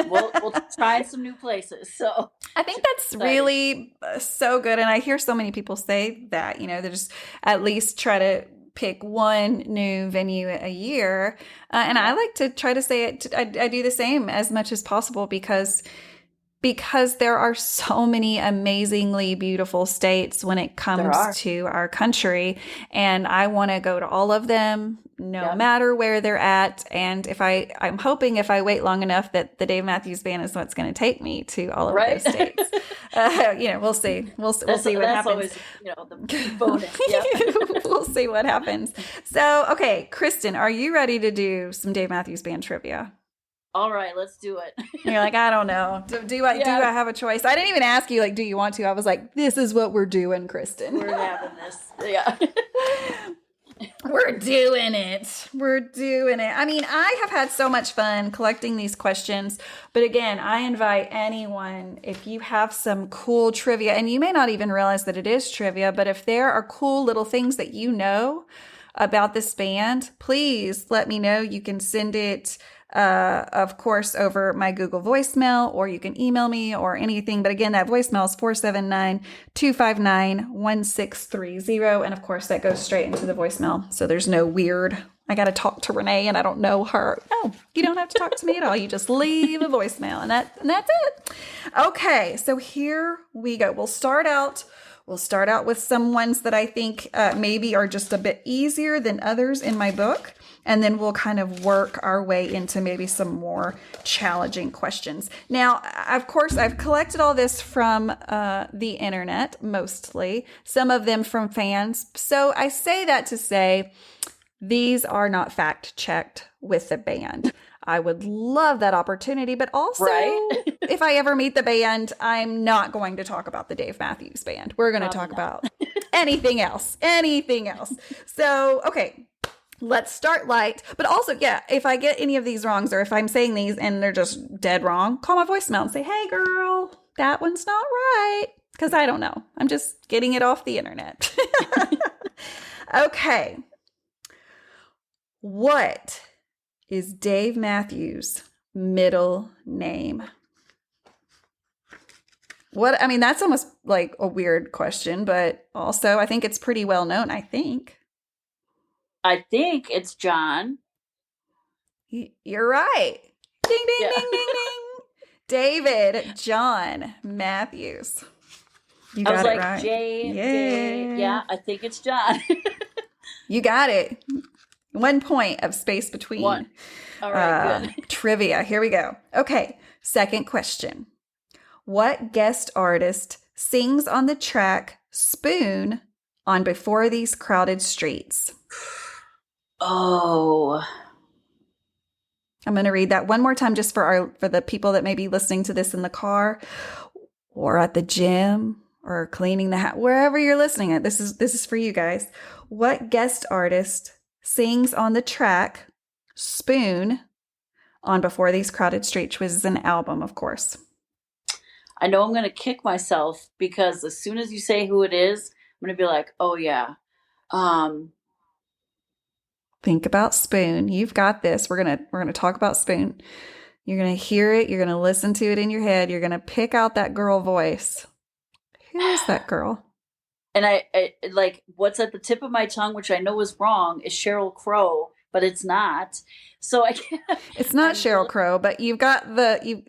We'll try some new places. So I think that's really so good. And I hear so many people say that, they just at least try to pick one new venue a year. And I like to try to say it. I do the same as much as possible because there are so many amazingly beautiful states when it comes to our country. And I want to go to all of them, no matter where they're at. And I'm hoping if I wait long enough that the Dave Matthews Band is what's going to take me to all of those states. We'll see. We'll see what happens. Always, the bonus. We'll see what happens. So, okay, Kristen, are you ready to do some Dave Matthews Band trivia? All right, let's do it. You're like, I don't know. Do I have a choice? I didn't even ask you, do you want to? I was like, this is what we're doing, Kristen. We're having this. Yeah. We're doing it. I mean, I have had so much fun collecting these questions. But again, I invite anyone, if you have some cool trivia, and you may not even realize that it is trivia, but if there are cool little things that you know about this band, please let me know. You can send it of course, over my Google voicemail, or you can email me or anything. But again, that voicemail is 479-259-1630. And of course, that goes straight into the voicemail. So there's no weird, I got to talk to Renae and I don't know her. No, you don't have to talk to me at all. You just leave a voicemail and that's it. Okay, so here we go. We'll start out with some ones that I think maybe are just a bit easier than others in my book. And then we'll kind of work our way into maybe some more challenging questions. Now, of course, I've collected all this from the internet, mostly. Some of them from fans. So I say that to say these are not fact-checked with the band. I would love that opportunity, but also if I ever meet the band, I'm not going to talk about the Dave Matthews Band. We're going to talk about anything else. So, okay. Let's start light. But also, if I get any of these wrongs or if I'm saying these and they're just dead wrong, call my voicemail and say, hey, girl, that one's not right. Because I don't know. I'm just getting it off the internet. Okay. What is Dave Matthews' middle name? That's almost like a weird question, but also I think it's pretty well known, I think. I think it's John. You're right. Ding, ding, ding, ding, ding. David John Matthews. You got it right. Yeah, I think it's John. You got it. 1 point of space between. One. All right, good. Trivia. Here we go. Okay, second question. What guest artist sings on the track Spoon on Before These Crowded Streets? Oh. I'm going to read that one more time just for the people that may be listening to this in the car or at the gym or cleaning the house, wherever you're listening at. This is for you guys. What guest artist sings on the track Spoon on Before These Crowded Streets, which is an album, of course. I know I'm going to kick myself because as soon as you say who it is, I'm going to be like, oh, yeah. Think about Spoon. You've got this. We're gonna talk about Spoon. You're gonna hear it. You're gonna listen to it in your head. You're gonna pick out that girl voice. Who is that girl? And I like what's at the tip of my tongue, which I know is wrong, is Sheryl Crow, but it's not. So I can't. It's not Sheryl Crow, but you've got you're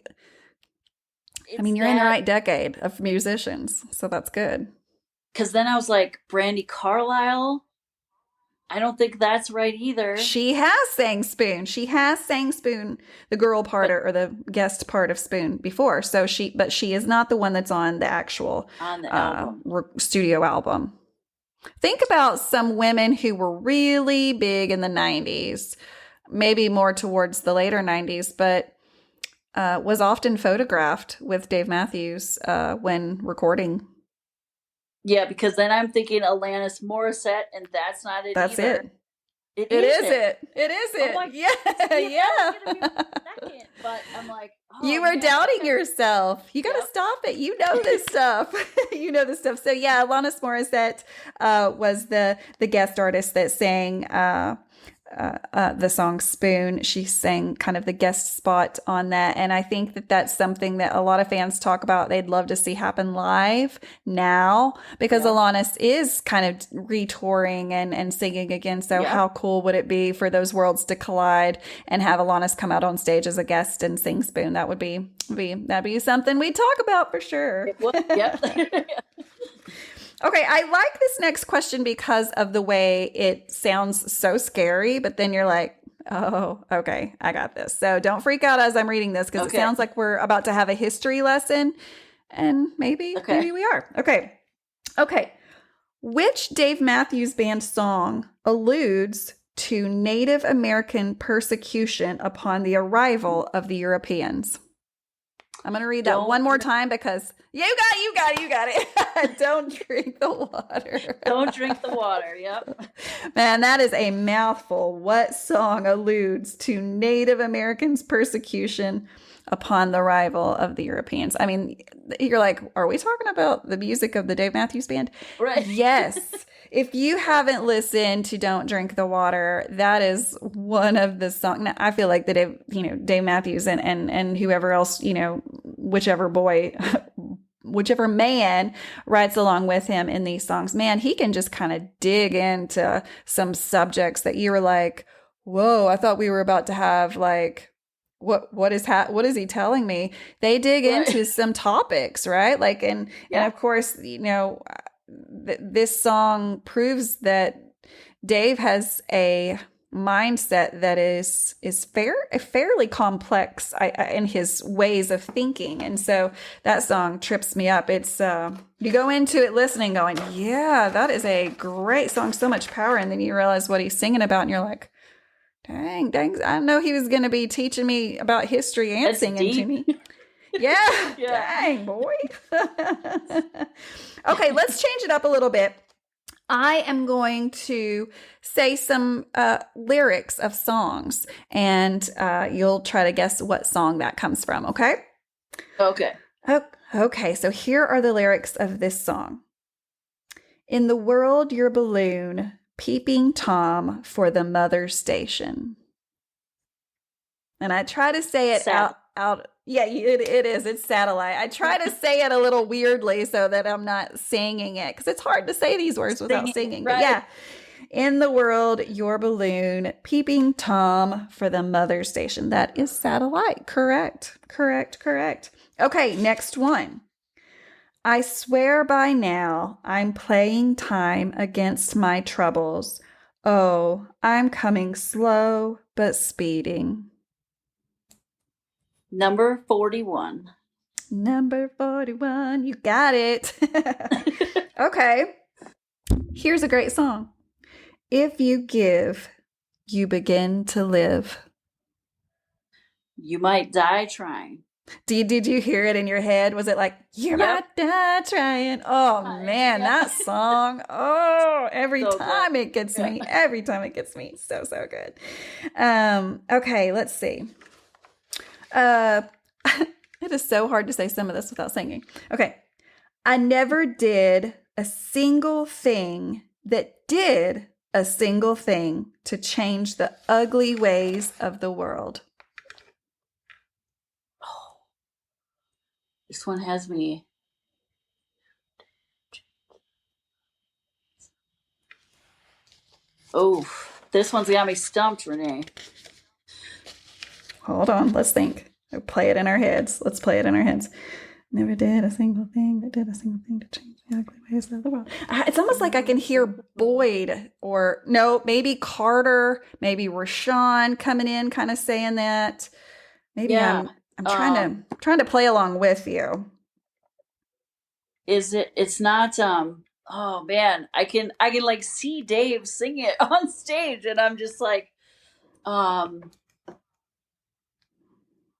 in the right decade of musicians, so that's good. Because then I was like, Brandy Carlisle. I don't think that's right either. She has sang Spoon. She has sang Spoon, the girl part or the guest part of Spoon before. So she is not the one that's on the actual album. Studio album. Think about some women who were really big in the 90s, maybe more towards the later 90s, but was often photographed with Dave Matthews when recording. Yeah, because then I'm thinking Alanis Morissette, and that's not it that's either. It is it. It is it. Like, yeah. Yeah. Second, but I'm like, you were doubting yourself. You got to stop it. You know this stuff. You know this stuff. So yeah, Alanis Morissette was the guest artist that sang the song Spoon. She sang kind of the guest spot on that. And I think that that's something that a lot of fans talk about. They'd love to see happen live now because Alanis is kind of retouring and singing again. So how cool would it be for those worlds to collide and have Alanis come out on stage as a guest and sing Spoon? That would that'd be something we'd talk about for sure. Yep. Okay, I like this next question because of the way it sounds so scary, but then you're like, oh, okay, I got this. So don't freak out as I'm reading this because it sounds like we're about to have a history lesson, and maybe we are. Okay. Which Dave Matthews Band song alludes to Native American persecution upon the arrival of the Europeans? I'm going to read that one more time because you got it. Don't drink the water. Don't drink the water. Yep. Man, that is a mouthful. What song alludes to Native Americans' persecution upon the arrival of the Europeans? I mean, you're like, are we talking about the music of the Dave Matthews Band? Right. Yes. If you haven't listened to Don't Drink the Water, that is one of the songs. Now, I feel like that Dave Matthews and whoever else, whichever man writes along with him in these songs, man, he can just kind of dig into some subjects that you were like, whoa, I thought we were about to have like, what is he telling me? They dig into some topics, right? Like, and of course, this song proves that Dave has a mindset that is fairly complex in his ways of thinking, and so that song trips me up. It's you go into it listening, going, yeah, that is a great song, so much power, and then you realize what he's singing about, and you're like, dang, I know he was going to be teaching me about history and singing to me. Yeah. Dang, boy. Okay, let's change it up a little bit. I am going to say some lyrics of songs, and you'll try to guess what song that comes from, okay? Okay. Okay, so here are the lyrics of this song. In the world, your balloon, peeping Tom for the mother station. And I try to say it out. Yeah, it is. It's satellite. I try to say it a little weirdly so that I'm not singing it because it's hard to say these words without singing. Right. But yeah, in the world, your balloon, peeping Tom for the mother station. That is satellite. Correct. Okay, next one. I swear by now I'm playing time against my troubles. Oh, I'm coming slow but speeding. Number 41. Number 41. You got it. Okay. Here's a great song. If you give, you begin to live. You might die trying. Did you hear it in your head? Was it like, you might die trying? Oh, man, that song. Oh, every time it gets me. Every time it gets me. So good. Okay, let's see. It is so hard to say some of this without singing. Okay. I never did a single thing that did a single thing to change the ugly ways of the world. Oh, this one has me. Oh, this one's got me stumped, Renae. Hold on. Let's think. We'll play it in our heads. Let's play it in our heads. Never did a single thing that did a single thing to change the ugly ways of the world. It's almost like I can hear Boyd or no, maybe Carter, maybe Rashawn coming in, kind of saying that. Maybe Yeah. I'm trying to play along with you. It's not oh man, I can like see Dave sing it on stage and I'm just like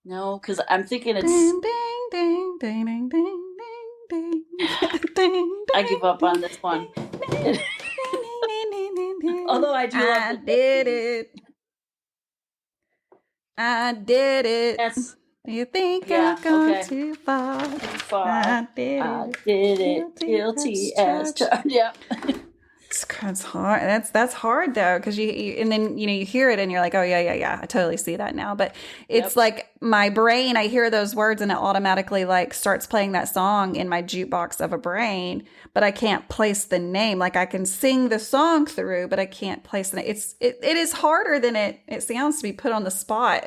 no, because I'm thinking it's Ding, ding, ding, ding, ding, ding, ding, ding, I give up on this one. Although I do I did it. I did it. That's You think Yeah, I've gone okay. too far? too far. I did I it. did it. Guilty as charged. Yeah. It's hard. That's hard though, because you and then you hear it and you're like, oh yeah, I totally see that now. But it's like my brain, I hear those words and it automatically like starts playing that song in my jukebox of a brain, but I can't place the name. Like I can sing the song through, but I can't place the name. It is harder than it sounds to be put on the spot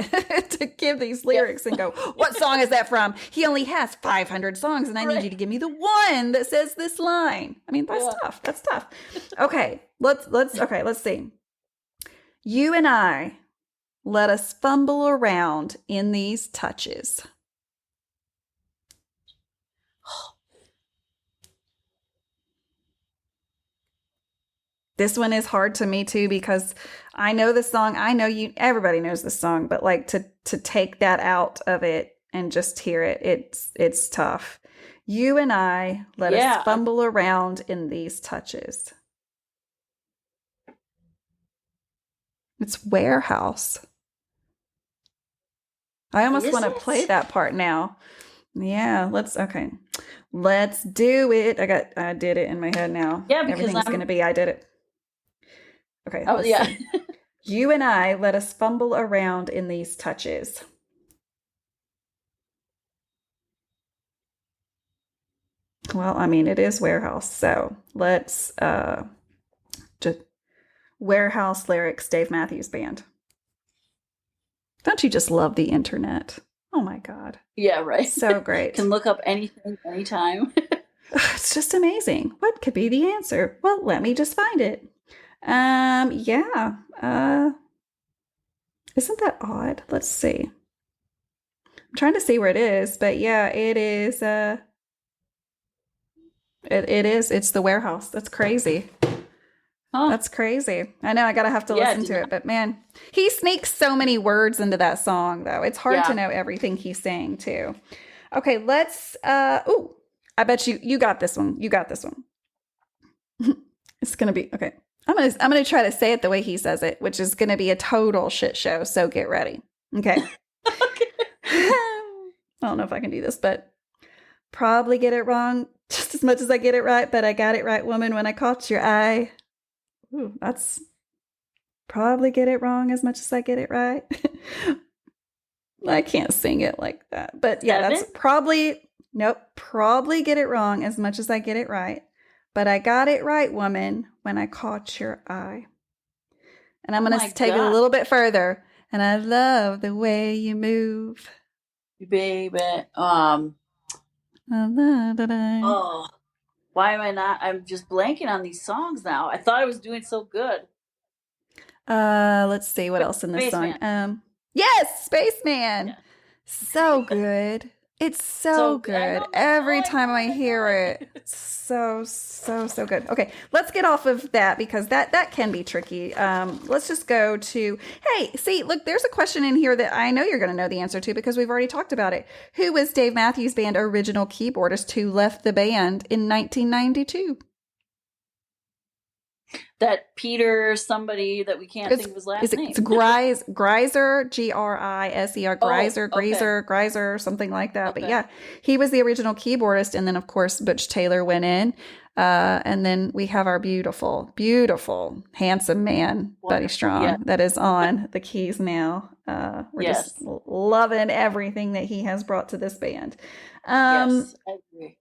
to give these lyrics and go, what song is that from? He only has 500 songs, and I need you to give me the one that says this line. I mean, that's tough. That's tough. Okay, let's see. You and I, let us fumble around in these touches. This one is hard to me too, because I know the song. I know everybody knows the song, but like to take that out of it and just hear it, it's tough. You and I, let us fumble around in these touches. It's Warehouse. I almost want to play that part now. Yeah, let's do it. I did it in my head now. Yeah, because everything's going to be, I did it. Okay. Oh, yeah. You and I, let us fumble around in these touches. Well, I mean, it is Warehouse. So let's just Warehouse lyrics, Dave Matthews Band. Don't you just love the internet? Oh my God. Yeah, right. So great. Can look up anything, anytime. It's just amazing. What could be the answer? Well, let me just find it. Yeah. Isn't that odd? Let's see. I'm trying to see where it is, but yeah, it is. It is. It's the Warehouse. That's crazy. Huh. That's crazy. I know. I gotta have to listen to it, but man, he sneaks so many words into that song, though. It's hard to know everything he's saying too. Okay, let's. Ooh, I bet you got this one. You got this one. It's gonna be okay. I'm gonna try to say it the way he says it, which is gonna be a total shit show. So get ready. Okay. I don't know if I can do this, but probably get it wrong just as much as I get it right. But I got it right, woman, when I caught your eye. Ooh, that's probably get it wrong as much as I get it right. I can't sing it like that. But yeah, that's probably get it wrong as much as I get it right. But I got it right, woman, when I caught your eye. And I'm going to take it a little bit further. And I love the way you move. Baby. Oh. Why am I not? I'm just blanking on these songs now. I thought I was doing so good. Let's see what else in this song. Yes, Spaceman. Yeah. So good. It's so good. Every time I hear it. So good. Okay, let's get off of that because that can be tricky. Let's just go to, hey, see, look, there's a question in here that I know you're going to know the answer to because we've already talked about it. Who was Dave Matthews Band original keyboardist who left the band in 1992? that Peter, somebody that we can't think of his last name. It's Greiser, Griser, Oh, okay. Griser, something like that. But Okay. yeah, he was the original keyboardist. And then, of course, Butch Taylor went in. And then we have our beautiful, beautiful, handsome man, Buddy Wonderful. Strong, Yeah. that is on the keys now. We're Yes. just loving everything that he has brought to this band. Yes, I agree.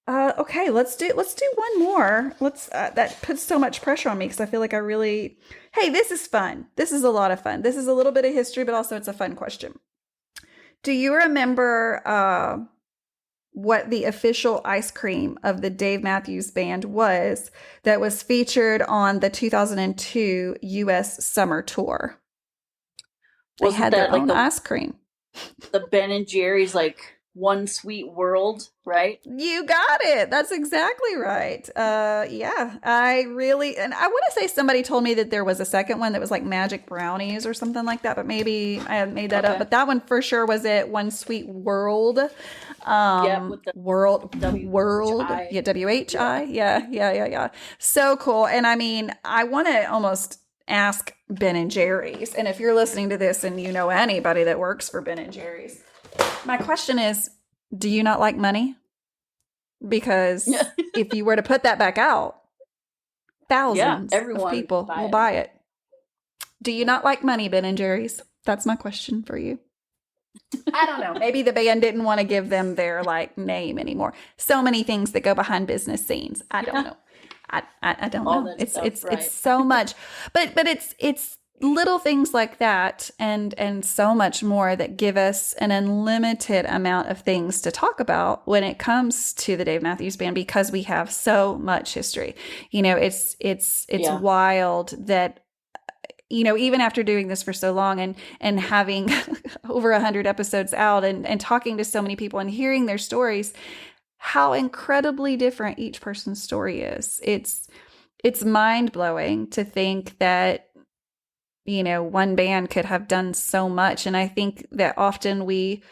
Okay, let's do one more. That puts so much pressure on me because I feel like hey, this is fun. This is a lot of fun. This is a little bit of history, but also it's a fun question. Do you remember what the official ice cream of the Dave Matthews Band was that was featured on the 2002 U.S. Summer Tour? They Wasn't had that their like own ice cream. the Ben and Jerry's like One Sweet World, right? You got it. That's exactly right. Yeah, and I want to say somebody told me that there was a second one that was like Magic Brownies or something like that, but maybe I had made that up. Okay. But that one for sure was it. One Sweet World. With the World. WHI. Yeah, WHI. Yeah. So cool. And I mean, I want to almost ask Ben and Jerry's. And if you're listening to this and you know anybody that works for Ben and Jerry's, my question is, do you not like money? Because if you were to put that back out, thousands of everyone people buy will it. buy it. Do you not like money, Ben and Jerry's? That's my question for you. I don't know. Maybe the band didn't want to give them their like name anymore. So many things that go behind business scenes. I don't know. I don't All know. that stuff, It's right. so much, but it's little things like that and so much more that give us an unlimited amount of things to talk about when it comes to the Dave Matthews Band, because we have so much history. You know, it's Yeah. wild that, you know, even after doing this for so long and having over 100 episodes out and talking to so many people and hearing their stories, how incredibly different each person's story is. It's mind-blowing to think that, you know, one band could have done so much. And I think that often we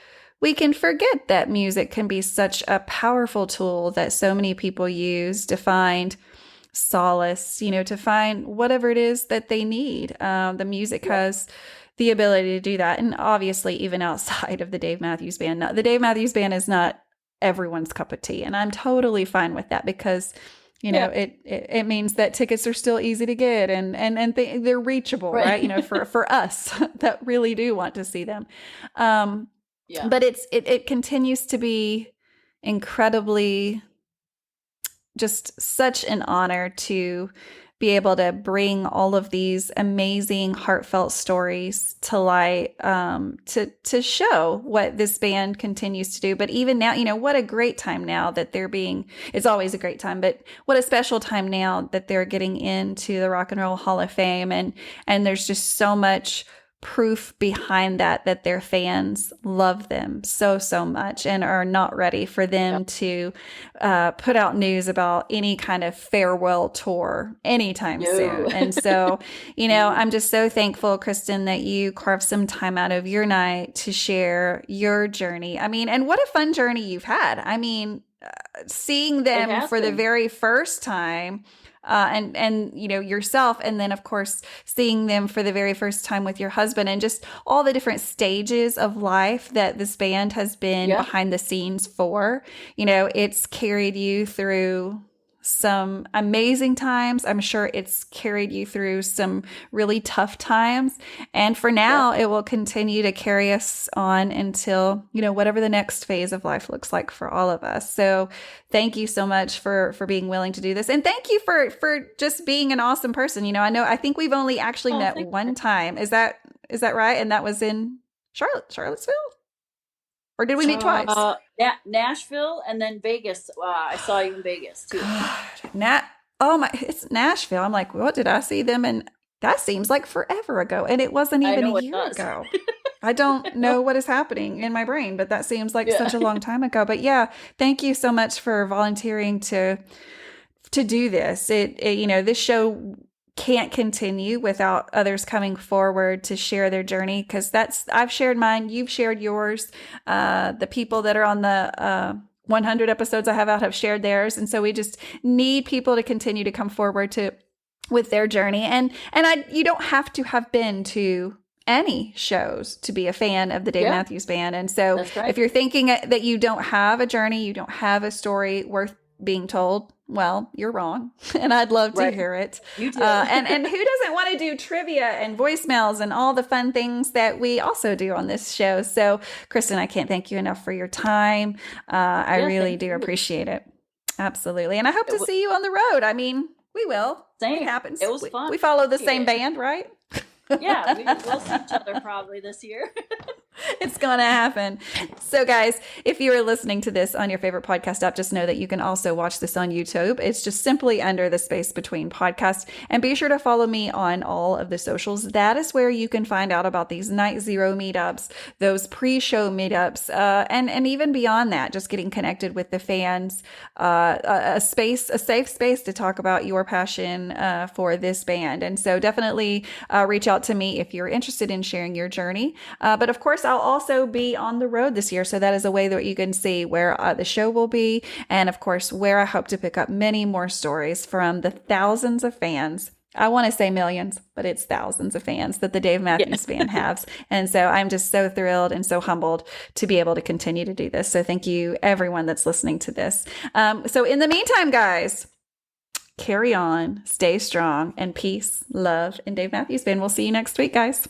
can forget that music can be such a powerful tool that so many people use to find solace, you know, to find whatever it is that they need. The music has the ability to do that. And obviously, even outside of the Dave Matthews Band, the Dave Matthews Band is not everyone's cup of tea. And I'm totally fine with that because, you know, it means that tickets are still easy to get and they're reachable, right? You know, for us that really do want to see them. But it continues to be incredibly just such an honor to be able to bring all of these amazing heartfelt stories to light, to show what this band continues to do. But even now, you know, what a great time now that it's always a great time, but what a special time now that they're getting into the Rock and Roll Hall of Fame. And there's just so much proof behind that their fans love them so much and are not ready for them to put out news about any kind of farewell tour anytime soon. And so, you know, I'm just so thankful, Kristen, that you carved some time out of your night to share your journey. I mean, and what a fun journey you've had. I mean, seeing them for the very first time, and you know, yourself, and then of course seeing them for the very first time with your husband, and just all the different stages of life that this band has been behind the scenes for. You know, it's carried you through some amazing times. I'm sure it's carried you through some really tough times. And for now, it will continue to carry us on until, you know, whatever the next phase of life looks like for all of us. So thank you so much for being willing to do this. And thank you for just being an awesome person. You know, I think we've only actually met one time. Is that right? And that was in Charlottesville? Or did we meet twice? Nashville and then Vegas. I saw you in Vegas too. It's Nashville. I'm like, what did I see them? And that seems like forever ago. And it wasn't even a year ago. I don't know what is happening in my brain, but that seems like such a long time ago. But yeah, thank you so much for volunteering to do this. You know, this show can't continue without others coming forward to share their journey, because I've shared mine, you've shared yours, the people that are on the 100 episodes I have out have shared theirs, and so we just need people to continue to come forward to with their journey. And you don't have to have been to any shows to be a fan of the Dave Matthews Band. And so if you're thinking that you don't have a journey, you don't have a story worth being told, well, you're wrong. And I'd love to hear it. You do. And who doesn't want to do trivia and voicemails and all the fun things that we also do on this show? So, Kristen, I can't thank you enough for your time. I really do appreciate it. Absolutely. And I hope to see you on the road. I mean, we will. Same. It happens. It was fun. We follow the same band, right? Yeah, we'll see each other probably this year. It's going to happen. So guys, if you are listening to this on your favorite podcast app, just know that you can also watch this on YouTube. It's just simply under the Space Between podcast. And be sure to follow me on all of the socials. That is where you can find out about these Night Zero meetups, those pre-show meetups, and even beyond that, just getting connected with the fans, a safe space to talk about your passion for this band. And so definitely reach out to me if you're interested in sharing your journey. But of course, I'll also be on the road this year. So that is a way that you can see where the show will be. And of course, where I hope to pick up many more stories from the thousands of fans. I want to say millions, but it's thousands of fans that the Dave Matthews Band has. And so I'm just so thrilled and so humbled to be able to continue to do this. So thank you, everyone that's listening to this. So in the meantime, guys, carry on, stay strong, and peace, love, and Dave Matthews Band. We'll see you next week, guys.